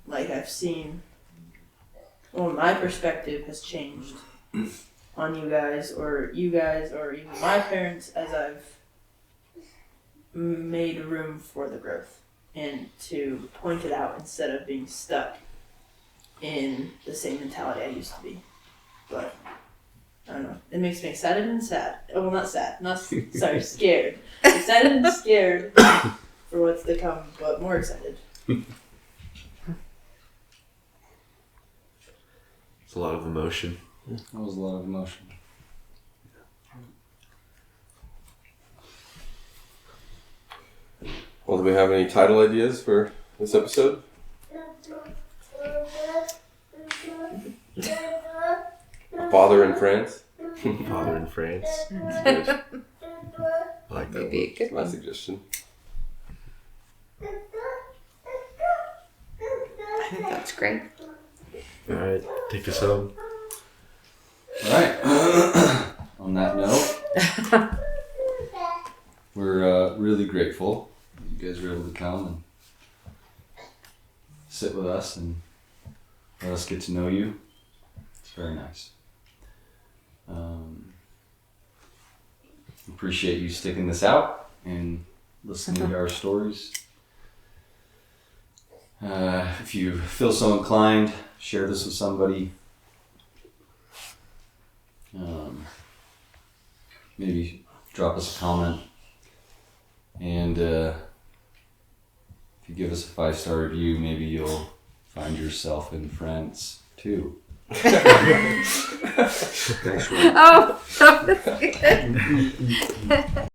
like I've seen, well, my perspective has changed on you guys or even my parents as I've made room for the growth and to point it out instead of being stuck in the same mentality I used to be. But I don't know. It makes me excited and sad. Oh, well, not sad. Not sorry, scared. Excited and scared for what's to come, but more excited. It's a lot of emotion. That was a lot of emotion. Well, do we have any title ideas for this episode? Father in France. Father in France. That's good. I like that Maybe one. a good My one. suggestion. I think that's great. Alright, take us home. All right. On that note, we're really grateful that you guys were able to come and sit with us and let us get to know you. It's very nice. Appreciate you sticking this out and listening to our stories. If you feel so inclined, share this with somebody. Maybe drop us a comment. And if you give us a 5-star review, maybe you'll find yourself in France too. Oh, that was good.